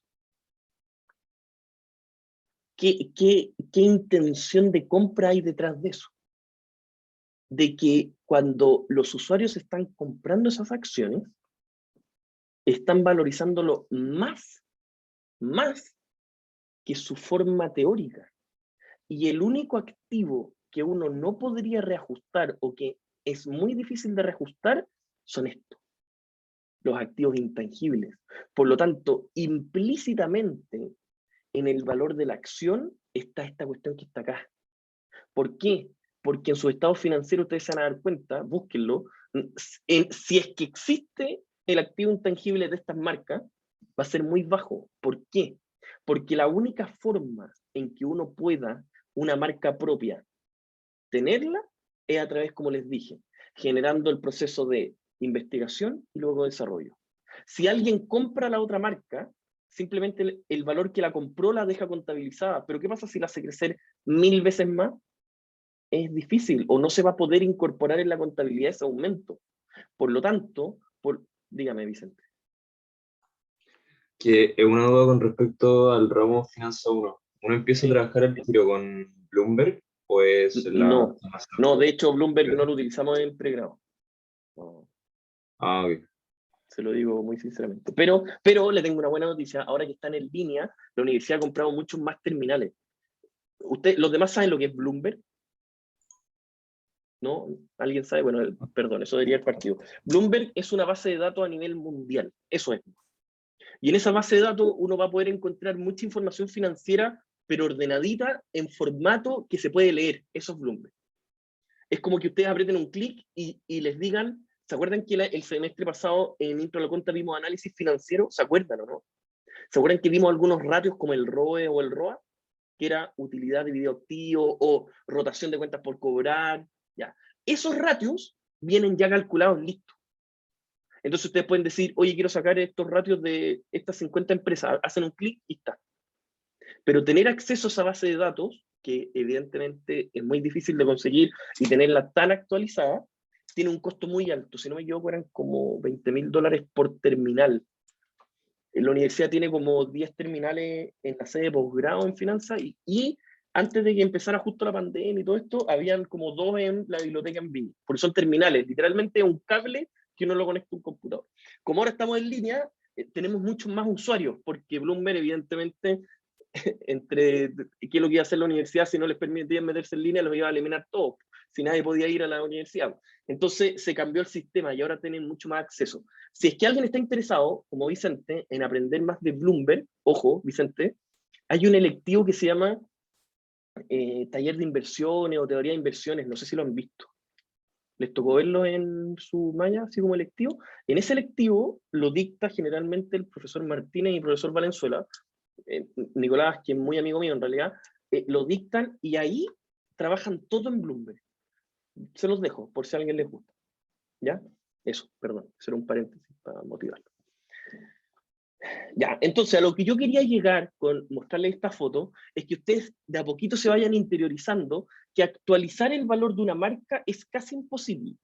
¿Qué intención de compra hay detrás de eso? De que cuando los usuarios están comprando esas acciones, están valorizándolo más que su forma teórica. Y el único activo que uno no podría reajustar o que es muy difícil de reajustar son estos, los activos intangibles. Por lo tanto, implícitamente en el valor de la acción está esta cuestión que está acá. ¿Por qué? Porque en su estado financiero ustedes se van a dar cuenta, búsquenlo, si es que existe el activo intangible de estas marcas va a ser muy bajo. ¿Por qué? Porque la única forma en que uno pueda, una marca propia, tenerla, es a través, como les dije, generando el proceso de investigación y luego desarrollo. Si alguien compra la otra marca, simplemente el valor que la compró la deja contabilizada, pero ¿qué pasa si la hace crecer 1000 veces más? Es difícil, o no se va a poder incorporar en la contabilidad ese aumento. Por lo tanto, dígame, Vicente. Que es una duda con respecto al ramo Finanza 1. ¿Uno empieza a trabajar al tiro con Bloomberg? Pues no, de hecho Bloomberg no lo utilizamos en pregrado. No. Ah, ok. Se lo digo muy sinceramente. Pero le tengo una buena noticia. Ahora que están en línea, la universidad ha comprado muchos más terminales. ¿Los demás saben lo que es Bloomberg? ¿No? ¿Alguien sabe? Bueno, perdón, eso diría el partido. Bloomberg es una base de datos a nivel mundial. Eso es. Y en esa base de datos uno va a poder encontrar mucha información financiera, pero ordenadita en formato que se puede leer. Eso es Bloomberg. Es como que ustedes aprieten un clic y les digan, ¿se acuerdan que el semestre pasado en Intro a la Cuenta vimos análisis financiero? ¿Se acuerdan o no? ¿Se acuerdan que vimos algunos ratios como el ROE o el ROA? Que era utilidad dividido activo o rotación de cuentas por cobrar. Ya. Esos ratios vienen ya calculados, listos. Entonces ustedes pueden decir, oye, quiero sacar estos ratios de estas 50 empresas. Hacen un clic y está. Pero tener acceso a esa base de datos, que evidentemente es muy difícil de conseguir y tenerla tan actualizada, tiene un costo muy alto. Si no me equivoco, eran como $20.000 por terminal. La universidad tiene como 10 terminales en la sede de posgrado en finanzas y antes de que empezara justo la pandemia y todo esto, habían como 2 en la biblioteca en Viña. Porque son terminales, literalmente un cable que uno lo conecta a un computador. Como ahora estamos en línea, tenemos muchos más usuarios, porque Bloomberg evidentemente, ¿qué es lo que iba a hacer la universidad si no les permitían meterse en línea? Los iba a eliminar todos, si nadie podía ir a la universidad. Entonces se cambió el sistema y ahora tienen mucho más acceso. Si es que alguien está interesado, como Vicente, en aprender más de Bloomberg, ojo, Vicente, hay un electivo que se llama Taller de Inversiones o Teoría de Inversiones, no sé si lo han visto. ¿Les tocó verlo en su malla, así como electivo? En ese electivo lo dicta generalmente el profesor Martínez y el profesor Valenzuela, Nicolás, que es muy amigo mío en realidad, lo dictan y ahí trabajan todo en Bloomberg. Se los dejo, por si a alguien les gusta. ¿Ya? Eso, perdón, será un paréntesis para motivarlo. Ya, entonces a lo que yo quería llegar con mostrarles esta foto es que ustedes de a poquito se vayan interiorizando que actualizar el valor de una marca es casi imposible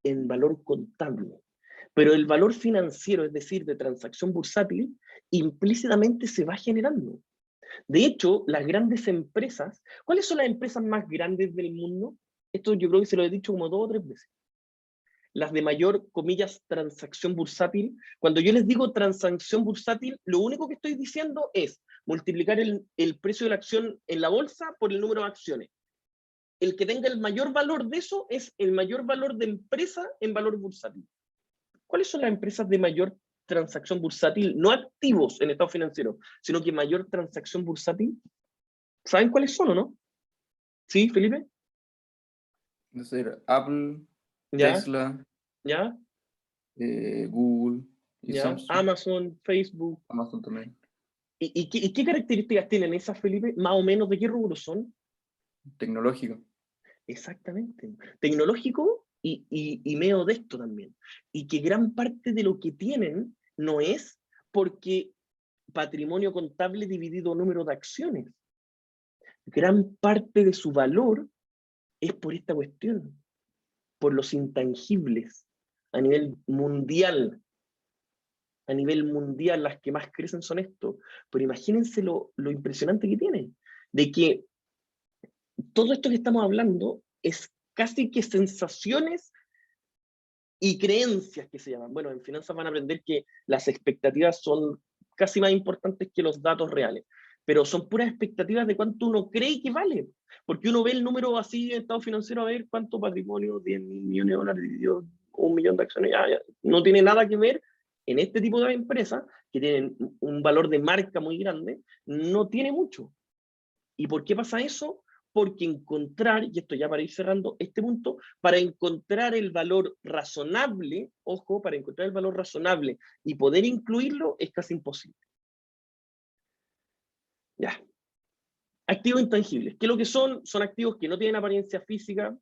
en valor contable. Pero el valor financiero, es decir, de transacción bursátil, implícitamente se va generando. De hecho, las grandes empresas, ¿cuáles son las empresas más grandes del mundo? Esto yo creo que se lo he dicho como 2 o 3 veces. Las de mayor, comillas, transacción bursátil. Cuando yo les digo transacción bursátil, lo único que estoy diciendo es multiplicar el precio de la acción en la bolsa por el número de acciones. El que tenga el mayor valor de eso es el mayor valor de empresa en valor bursátil. ¿Cuáles son las empresas de mayor transacción bursátil? No activos en estado financiero, sino que mayor transacción bursátil. ¿Saben cuáles son o no? ¿Sí, Felipe? No sé, Apple, ¿Ya? Tesla, ¿Ya? Google y ¿Ya? Samsung. Amazon, Facebook. Amazon también. ¿Y qué características tienen esas, Felipe? Más o menos, ¿de qué rubro son? Tecnológico. Exactamente. Tecnológico y medio de esto también. Y que gran parte de lo que tienen no es porque patrimonio contable dividido número de acciones. Gran parte de su valor es por esta cuestión, por los intangibles a nivel mundial. A nivel mundial, las que más crecen son esto. Pero imagínense lo impresionante que tiene, de que todo esto que estamos hablando es casi que sensaciones y creencias que se llaman. Bueno, en finanzas van a aprender que las expectativas son casi más importantes que los datos reales, pero son puras expectativas de cuánto uno cree que vale, porque uno ve el número así en estado financiero, a ver cuánto patrimonio, 10.000 millones de dólares dividido 1 millón de acciones, ya. No tiene nada que ver en este tipo de empresas que tienen un valor de marca muy grande, no tiene mucho. ¿Y por qué pasa eso? porque encontrar, y esto ya para ir cerrando este punto, para encontrar el valor razonable, ojo, para encontrar el valor razonable y poder incluirlo es casi imposible. Ya. Activos intangibles. ¿Qué es lo que son? Son activos que no tienen apariencia física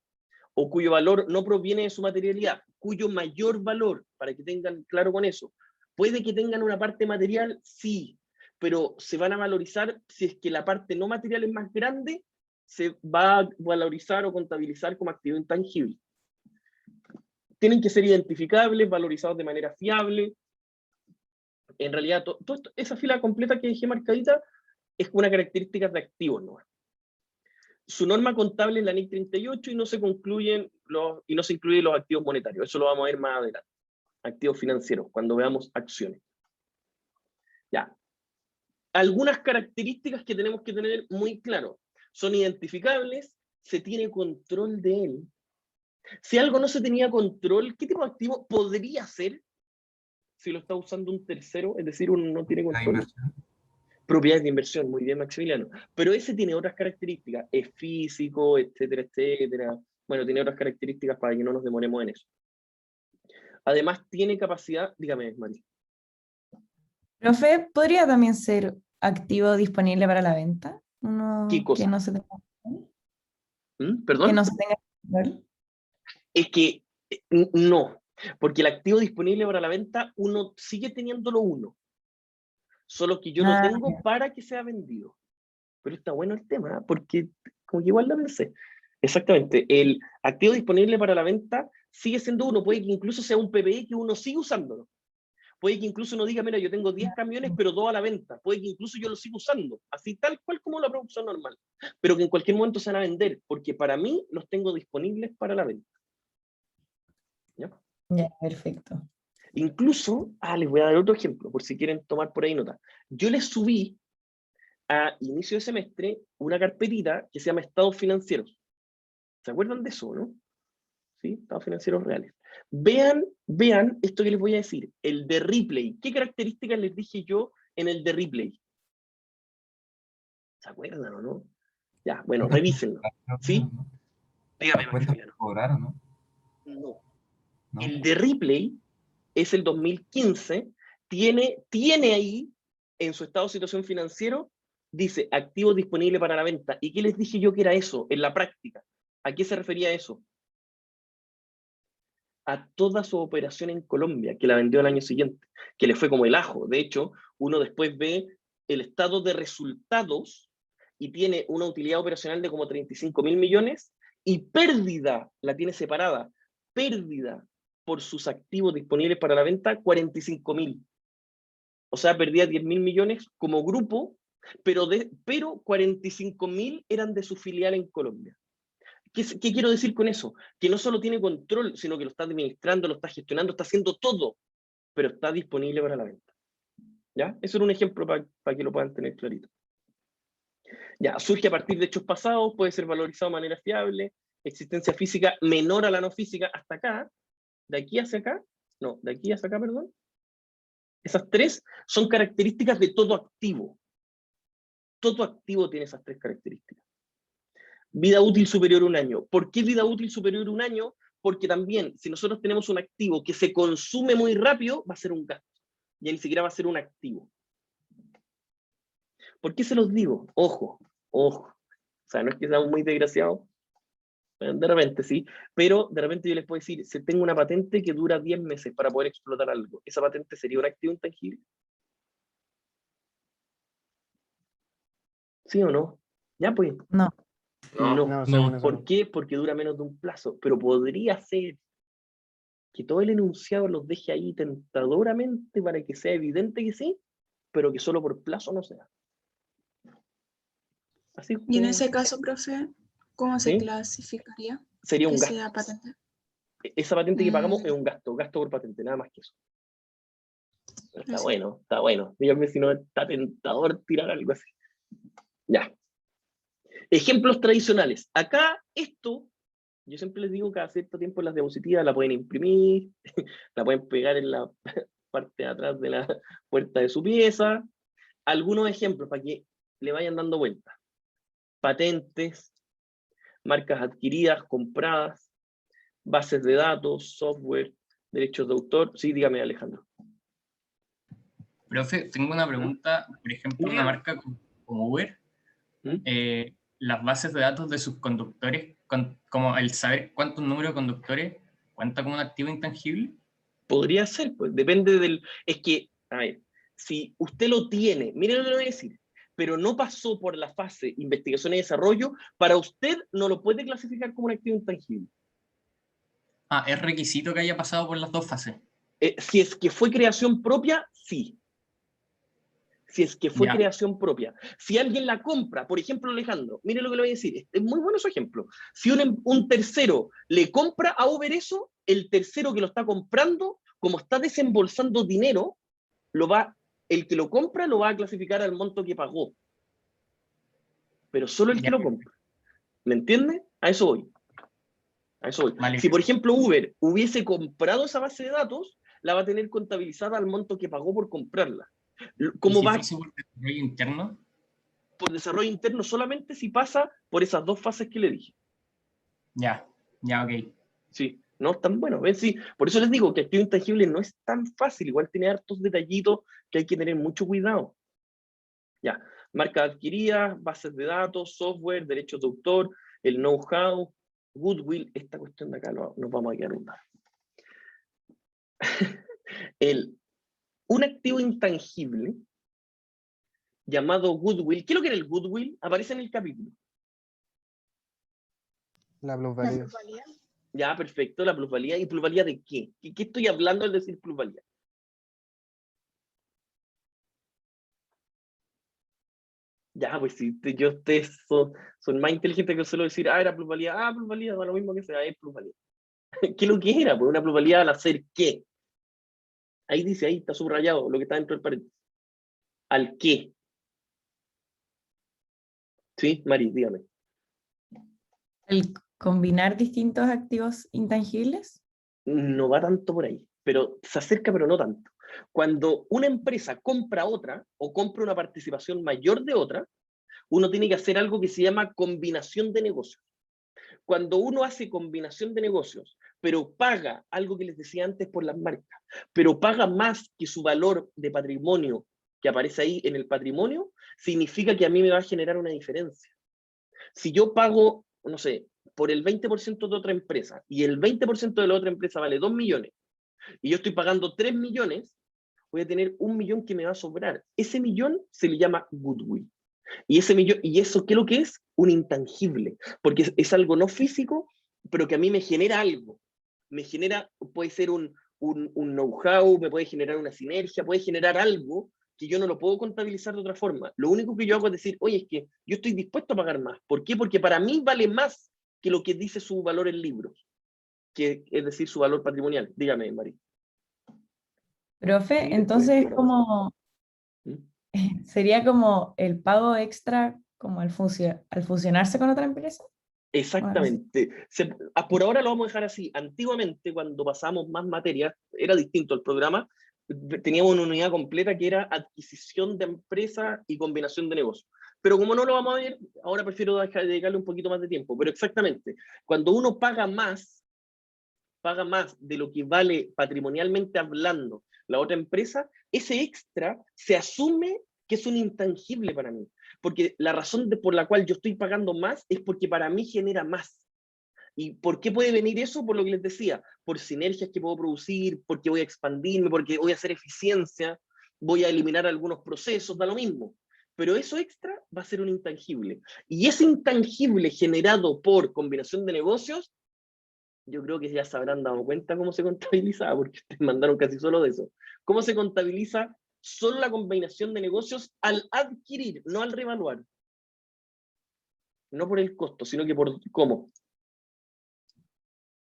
o cuyo valor no proviene de su materialidad, cuyo mayor valor, para que tengan claro con eso. Puede que tengan una parte material, sí, pero se van a valorizar si es que la parte no material es más grande, se va a valorizar o contabilizar como activo intangible. Tienen que ser identificables, valorizados de manera fiable. En realidad, esa fila completa que dejé marcadita es una característica de activos, ¿no? Su norma contable es la NIC 38 y no se incluyen los activos monetarios. Eso lo vamos a ver más adelante. Activos financieros, cuando veamos acciones. Ya. Algunas características que tenemos que tener muy claro. Son identificables, se tiene control de él. Si algo no se tenía control, ¿qué tipo de activo podría ser si lo está usando un tercero? Es decir, uno no tiene control. Propiedades de inversión, muy bien, Maximiliano. Pero ese tiene otras características. Es físico, etcétera, etcétera. Bueno, tiene otras características para que no nos demoremos en eso. Además, tiene capacidad... Dígame, Mari. Profe, ¿podría también ser activo disponible para la venta? Uno ¿Qué cosa? que no se tenga, ¿Perdón? que no se tenga control. Es que no, porque el activo disponible para la venta, uno sigue teniéndolo uno. Solo que yo lo tengo para que sea vendido. Pero está bueno el tema, ¿eh? Porque como que igual lo pensé. Exactamente, el activo disponible para la venta sigue siendo uno, puede que incluso sea un PPE que uno sigue usándolo. Puede que incluso uno diga, mira, yo tengo 10 camiones, pero 2 a la venta. Puede que incluso yo lo siga usando, así tal cual como la producción normal. Pero que en cualquier momento se van a vender, porque para mí los tengo disponibles para la venta. ¿Ya? Ya, perfecto. Incluso, les voy a dar otro ejemplo, por si quieren tomar por ahí nota. Yo les subí a inicio de semestre una carpetita que se llama Estados Financieros. ¿Se acuerdan de eso, no? ¿Sí? Estados Financieros Reales. Vean esto que les voy a decir. El de Ripley. ¿Qué características les dije yo en el de Ripley? ¿Se acuerdan o no? Ya, bueno, revísenlo. ¿Sí? Dígame, Maximiliano. ¿Cobraron, no? No. ¿No? El de Ripley es el 2015, tiene ahí, en su estado de situación financiero, dice, activo disponible para la venta. ¿Y qué les dije yo que era eso, en la práctica? ¿A qué se refería eso? A toda su operación en Colombia, que la vendió el año siguiente, que le fue como el ajo. De hecho, uno después ve el estado de resultados y tiene una utilidad operacional de como 35.000 millones y pérdida, la tiene separada, pérdida por sus activos disponibles para la venta, 45.000. O sea, perdía 10.000 millones como grupo, pero 45.000 eran de su filial en Colombia. ¿Qué quiero decir con eso? Que no solo tiene control, sino que lo está administrando, lo está gestionando, está haciendo todo, pero está disponible para la venta. ¿Ya? Eso era un ejemplo para que lo puedan tener clarito. Ya, surge a partir de hechos pasados, puede ser valorizado de manera fiable, existencia física menor a la no física hasta acá, de aquí hacia acá, no, de aquí hacia acá, perdón. Esas tres son características de todo activo. Todo activo tiene esas tres características. Vida útil superior a un año. ¿Por qué vida útil superior a un año? Porque también, si nosotros tenemos un activo que se consume muy rápido, va a ser un gasto. Ya ni siquiera va a ser un activo. ¿Por qué se los digo? Ojo, ojo. O sea, no es que seamos muy desgraciados, de repente sí, pero de repente yo les puedo decir, si tengo una patente que dura 10 meses para poder explotar algo, ¿esa patente sería un activo intangible? ¿Sí o no? Ya pues. No. No. ¿Por qué? Porque dura menos de un plazo, pero podría ser que todo el enunciado los deje ahí tentadoramente para que sea evidente que sí, pero que solo por plazo no sea. Así Y en ese caso, profe, ¿cómo se ¿sí? clasificaría? Sería un que gasto. sea patente. Esa patente que pagamos es un gasto por patente, nada más que eso. Pero está bueno, está bueno. Díganme si no está tentador tirar algo así. Ya. Ejemplos tradicionales. Acá, esto, yo siempre les digo, cada cierto tiempo las diapositivas la pueden imprimir, la pueden pegar en la parte de atrás de la puerta de su pieza. Algunos ejemplos para que le vayan dando vuelta. Patentes, marcas adquiridas, compradas, bases de datos, software, derechos de autor. Sí, dígame, Alejandro. Profe, tengo una pregunta. Por ejemplo, una marca como Uber, las bases de datos de sus conductores, como el saber cuántos números de conductores, ¿cuenta como un activo intangible? Podría ser, pues, depende del... Es que, a ver, si usted lo tiene, mire lo que le voy a decir, pero no pasó por la fase investigación y desarrollo, para usted no lo puede clasificar como un activo intangible. Ah, ¿es requisito que haya pasado por las dos fases? Si es que fue creación propia, sí. Si es que fue creación propia. Si alguien la compra, por ejemplo, Alejandro, mire lo que le voy a decir, es muy bueno su ejemplo. Si un tercero le compra a Uber eso, el tercero que lo está comprando, como está desembolsando dinero, el que lo compra lo va a clasificar al monto que pagó. Pero solo el que lo compra. ¿Me entiende? A eso voy. A eso voy. Vale. Si, por ejemplo, Uber hubiese comprado esa base de datos, la va a tener contabilizada al monto que pagó por comprarla. ¿Cómo va? ¿Y si fuese por desarrollo interno? Por desarrollo interno solamente si pasa por esas dos fases que le dije. Ya, ok. Sí, no es tan bueno. ¿Ven? Sí, por eso les digo que activo intangible no es tan fácil, igual tiene hartos detallitos que hay que tener mucho cuidado. Ya, marca adquirida, bases de datos, software, derechos de autor, el know-how, goodwill, esta cuestión de acá nos vamos a quedar un un activo intangible llamado goodwill. ¿Qué es lo que era el goodwill? Aparece en el capítulo. La plusvalía. Ya, perfecto, la plusvalía. ¿Y plusvalía de qué? ¿Qué estoy hablando al decir plusvalía? Ya, pues si ustedes son más inteligentes que solo decir, era plusvalía, plusvalía, da lo mismo que sea, es plusvalía. ¿Qué es lo que era? Pues una plusvalía al hacer qué. Ahí dice, ahí está subrayado lo que está dentro del paréntesis. ¿Al qué? Sí, Mari, dígame. ¿El combinar distintos activos intangibles? No va tanto por ahí, pero se acerca, pero no tanto. Cuando una empresa compra otra o compra una participación mayor de otra, uno tiene que hacer algo que se llama combinación de negocios. Cuando uno hace combinación de negocios, pero paga algo que les decía antes por las marcas, pero paga más que su valor de patrimonio que aparece ahí en el patrimonio, significa que a mí me va a generar una diferencia. Si yo pago, no sé, por el 20% de otra empresa y el 20% de la otra empresa vale 2 millones y yo estoy pagando 3 millones, voy a tener 1 millón que me va a sobrar. Ese millón se le llama goodwill. Y ese millón, ¿y eso qué es lo que es? Un intangible, porque es algo no físico, pero que a mí me genera algo. Me genera, puede ser un know-how, me puede generar una sinergia, puede generar algo que yo no lo puedo contabilizar de otra forma. Lo único que yo hago es decir, oye, es que yo estoy dispuesto a pagar más. ¿Por qué? Porque para mí vale más que lo que dice su valor en libros, que es decir, su valor patrimonial. Dígame, Mari. Profe, Sí, entonces después, sería como el pago extra como al fusionarse con otra empresa. Exactamente. Por ahora lo vamos a dejar así. Antiguamente, cuando pasamos más materias, era distinto el programa. Teníamos una unidad completa que era adquisición de empresa y combinación de negocios. Pero como no lo vamos a ver, ahora prefiero dedicarle un poquito más de tiempo. Pero exactamente, cuando uno paga más de lo que vale patrimonialmente hablando la otra empresa, ese extra se asume que es un intangible para mí. Porque la razón por la cual yo estoy pagando más es porque para mí genera más. ¿Y por qué puede venir eso? Por lo que les decía, por sinergias que puedo producir, porque voy a expandirme, porque voy a hacer eficiencia, voy a eliminar algunos procesos, da lo mismo. Pero eso extra va a ser un intangible. Y ese intangible generado por combinación de negocios, yo creo que ya se habrán dado cuenta cómo se contabiliza, porque ustedes mandaron casi solo de eso. ¿Cómo se contabiliza solo la combinación de negocios al adquirir, no al revaluar? No por el costo, sino que por cómo.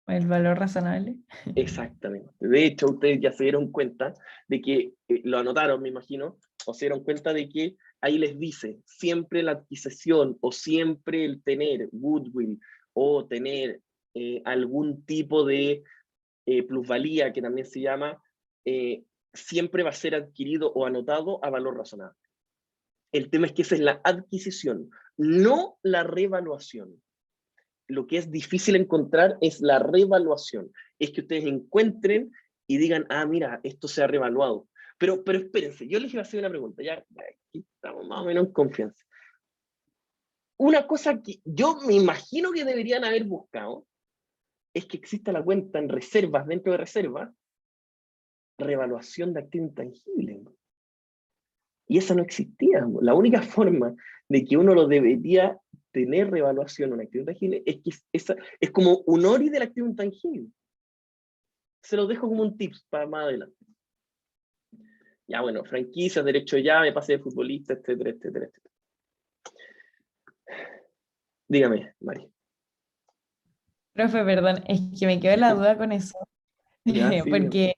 El valor razonable. Exactamente. De hecho, ustedes ya se dieron cuenta de que, lo anotaron, me imagino, o se dieron cuenta de que ahí les dice, siempre la adquisición o siempre el tener goodwill o tener algún tipo de plusvalía, que también se llama, siempre va a ser adquirido o anotado a valor razonable. El tema es que esa es la adquisición, no la revaluación. lo que es difícil encontrar es la revaluación. Es que ustedes encuentren y digan, ah, mira, esto se ha revaluado. Pero espérense, yo les iba a hacer una pregunta, ya aquí estamos más o menos en confianza. Una cosa que yo me imagino que deberían haber buscado es que exista la cuenta en reservas, dentro de reservas, revaluación de activo intangible. Y esa no existía. La única forma de que uno lo debería tener revaluación en un activo intangible es que esa es como un ORI del activo intangible. Se los dejo como un tips para más adelante. Ya bueno, franquicias, derecho de llave, pase de futbolista, etcétera, etcétera, etcétera. Dígame, Mari. Profe, perdón, es que me quedó la duda con eso. Ya, sí, Porque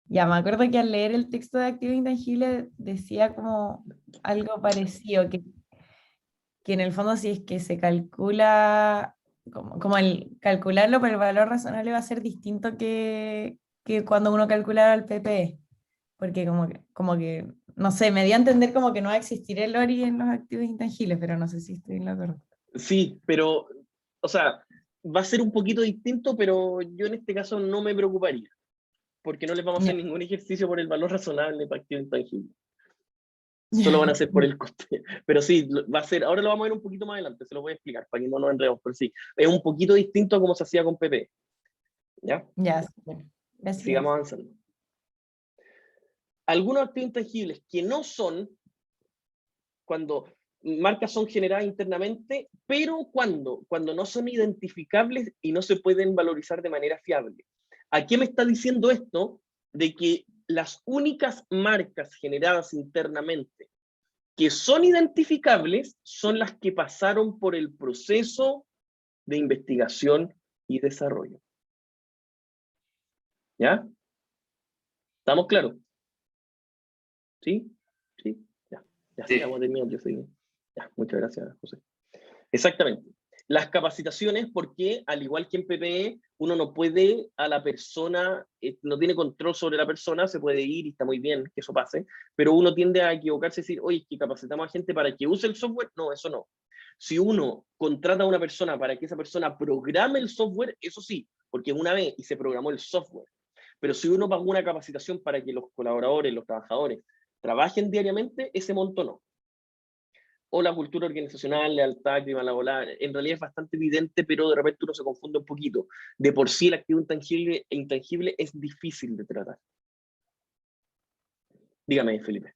ya me acuerdo que al leer el texto de activo intangible decía como algo parecido, que en el fondo si es que se calcula, como el calcularlo por el valor razonable va a ser distinto que cuando uno calculara el PPE. Porque como que, no sé, me dio a entender como que no va a existir el ORI en los activos intangibles, pero no sé si estoy en lo correcto. Sí, pero, o sea, va a ser un poquito distinto, pero yo en este caso no me preocuparía, porque no les vamos a hacer ningún ejercicio por el valor razonable para activo intangible. Solo van a hacer por el coste. Pero sí, va a ser, ahora lo vamos a ver un poquito más adelante, se lo voy a explicar, para que no nos enredemos, pero sí, es un poquito distinto a como se hacía con PP. ¿Ya? Ya, bueno, gracias. Sigamos avanzando. Algunos activos intangibles que no son, cuando marcas son generadas internamente, pero cuando no son identificables y no se pueden valorizar de manera fiable. ¿A qué me está diciendo esto? De que las únicas marcas generadas internamente que son identificables son las que pasaron por el proceso de investigación y desarrollo. ¿Ya? ¿Estamos claros? ¿Sí? ¿Sí? Ya sí, vamos a terminar, yo soy... Ya, muchas gracias, José. Exactamente. Las capacitaciones, porque al igual que en PPE, uno no puede a la persona, no tiene control sobre la persona, se puede ir y está muy bien que eso pase, pero uno tiende a equivocarse y decir, oye, que capacitamos a gente para que use el software. No, eso no. Si uno contrata a una persona para que esa persona programe el software, eso sí, porque una vez y se programó el software. Pero si uno paga una capacitación para que los colaboradores, los trabajadores, trabajen diariamente, ese monto no. O la cultura organizacional, lealtad, clima laboral, en realidad es bastante evidente, pero de repente uno se confunde un poquito. De por sí el activo intangible es difícil de tratar. Dígame, Felipe.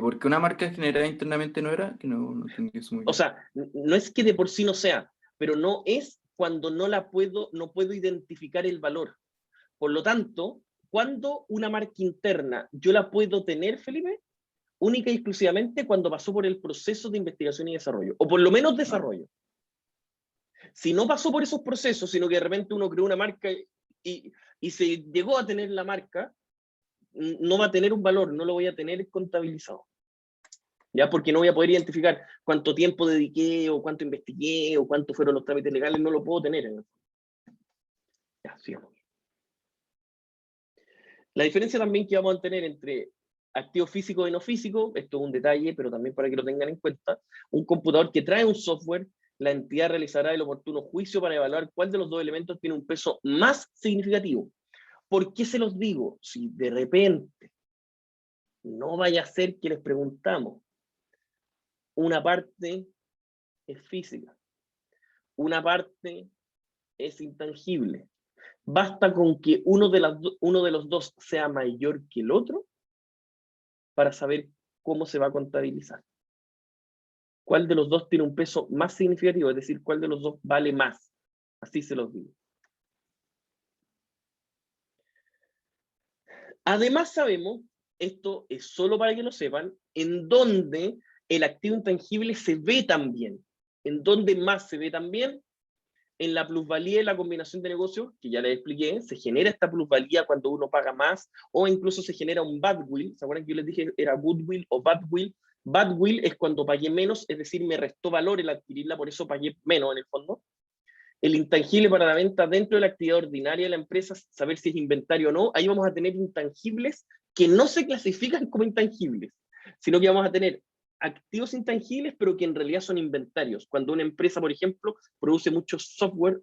¿Por qué una marca generada internamente no era? Que no entendí eso muy bien. O sea, no es que de por sí no sea, pero no es cuando no puedo identificar el valor. Por lo tanto, cuando una marca interna yo la puedo tener, Felipe, única y exclusivamente cuando pasó por el proceso de investigación y desarrollo, o por lo menos desarrollo. Si no pasó por esos procesos, sino que de repente uno creó una marca y se llegó a tener la marca, no va a tener un valor, no lo voy a tener contabilizado. ¿Ya? Porque no voy a poder identificar cuánto tiempo dediqué, o cuánto investigué, o cuántos fueron los trámites legales, no lo puedo tener. Ya, sigamos. La diferencia también que vamos a tener entre activo físico y no físico, esto es un detalle, pero también para que lo tengan en cuenta, un computador que trae un software, la entidad realizará el oportuno juicio para evaluar cuál de los dos elementos tiene un peso más significativo. ¿Por qué se los digo? Si de repente no vaya a ser que les preguntamos, una parte es física, una parte es intangible. Basta con que uno de los dos sea mayor que el otro para saber cómo se va a contabilizar. ¿Cuál de los dos tiene un peso más significativo? Es decir, ¿cuál de los dos vale más? Así se los digo. Además sabemos, esto es solo para que lo sepan, en dónde el activo intangible se ve también. ¿En dónde más se ve también? En la plusvalía y la combinación de negocios, que ya les expliqué, se genera esta plusvalía cuando uno paga más, o incluso se genera un badwill. ¿Se acuerdan que yo les dije era goodwill o badwill? Badwill es cuando pagué menos, es decir, me restó valor el adquirirla, por eso pagué menos en el fondo. El intangible para la venta dentro de la actividad ordinaria de la empresa, saber si es inventario o no. Ahí vamos a tener intangibles que no se clasifican como intangibles, sino que vamos a tener activos intangibles, pero que en realidad son inventarios. Cuando una empresa, por ejemplo, produce mucho software,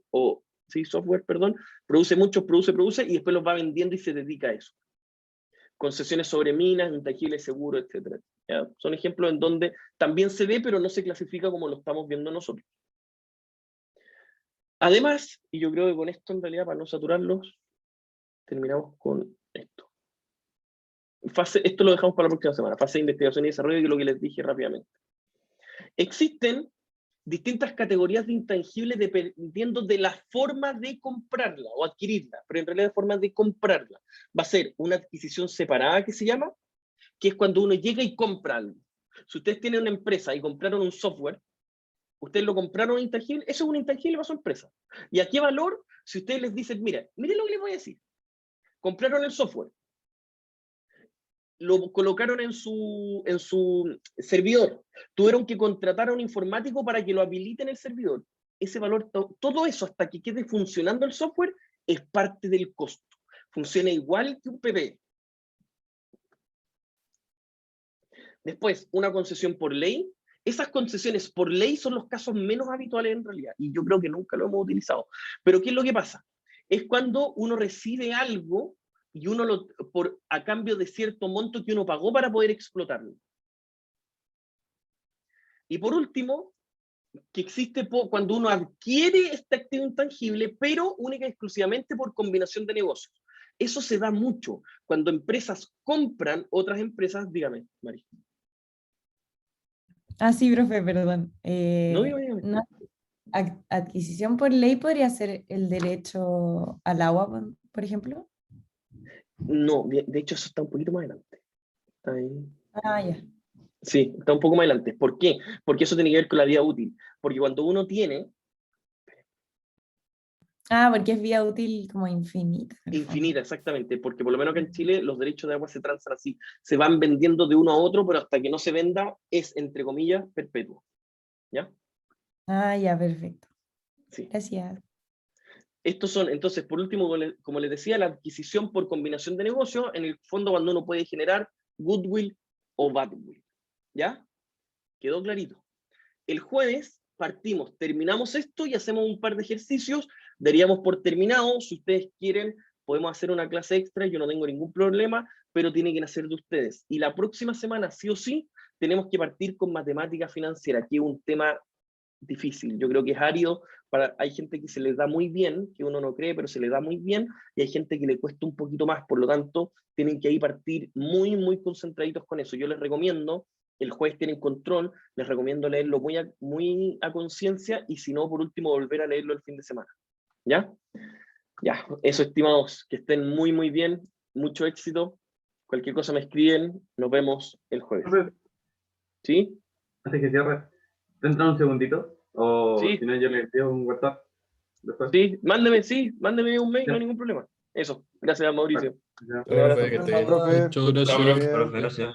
produce mucho, produce, y después los va vendiendo y se dedica a eso. Concesiones sobre minas, intangibles, seguros, etc. ¿Ya? Son ejemplos en donde también se ve, pero no se clasifica como lo estamos viendo nosotros. Además, y yo creo que con esto en realidad, para no saturarlos, terminamos con esto. Esto lo dejamos para la próxima semana, fase de investigación y desarrollo, que es lo que les dije rápidamente. Existen distintas categorías de intangibles dependiendo de la forma de comprarla o adquirirla, pero en realidad la forma de comprarla. Va a ser una adquisición separada que se llama, que es cuando uno llega y compra algo. Si ustedes tienen una empresa y compraron un software, ustedes lo compraron intangible, eso es un intangible para su empresa. ¿Y a qué valor? Si ustedes les dicen, miren lo que les voy a decir. Compraron el software, lo colocaron en su servidor, tuvieron que contratar a un informático para que lo habilite en el servidor. Ese valor, todo eso hasta que quede funcionando el software, es parte del costo. Funciona igual que un PPE. Después, una concesión por ley. Esas concesiones por ley son los casos menos habituales en realidad, y yo creo que nunca lo hemos utilizado. Pero ¿qué es lo que pasa? Es cuando uno recibe algo y uno a cambio de cierto monto que uno pagó para poder explotarlo. Y por último, que existe cuando uno adquiere este activo intangible, pero única y exclusivamente por combinación de negocios. Eso se da mucho cuando empresas compran otras empresas. Dígame, Mari. Ah, sí, profe, perdón. No, dígame. No, adquisición por ley podría ser el derecho al agua, por ejemplo. No, de hecho eso está un poquito más adelante. Está ahí. Ah, ya. Sí, está un poco más adelante. ¿Por qué? Porque eso tiene que ver con la vida útil. Porque cuando uno tiene... Ah, porque es vida útil como infinita. Infinita, exactamente. Porque por lo menos acá en Chile los derechos de agua se transan así. Se van vendiendo de uno a otro, pero hasta que no se venda es, entre comillas, perpetuo. ¿Ya? Ah, ya, perfecto. Sí. Gracias. Estos son, entonces, por último, como les decía, la adquisición por combinación de negocios, en el fondo cuando uno puede generar goodwill o badwill. ¿Ya? ¿Quedó clarito? El jueves terminamos esto y hacemos un par de ejercicios, daríamos por terminado. Si ustedes quieren, podemos hacer una clase extra, yo no tengo ningún problema, pero tiene que nacer de ustedes. Y la próxima semana, sí o sí, tenemos que partir con matemática financiera, que es un tema difícil. Yo creo que es árido, hay gente que se les da muy bien, que uno no cree, pero se les da muy bien, y hay gente que le cuesta un poquito más, por lo tanto, tienen que ahí partir muy, muy concentraditos con eso. Yo les recomiendo, el jueves tienen control, les recomiendo leerlo muy a conciencia, y si no, por último, volver a leerlo el fin de semana. ¿Ya? Ya, eso, estimados, que estén muy, muy bien, mucho éxito. Cualquier cosa me escriben, nos vemos el jueves. ¿Sí? Así que cierre. ¿Te entra un segundito? O Sí. si no, yo le envío un WhatsApp después. Sí, mándeme un mail, no hay ningún problema. Eso, gracias, Mauricio. Ya. Profe, que esté bien. Profe. Muchas gracias. Profe, gracias.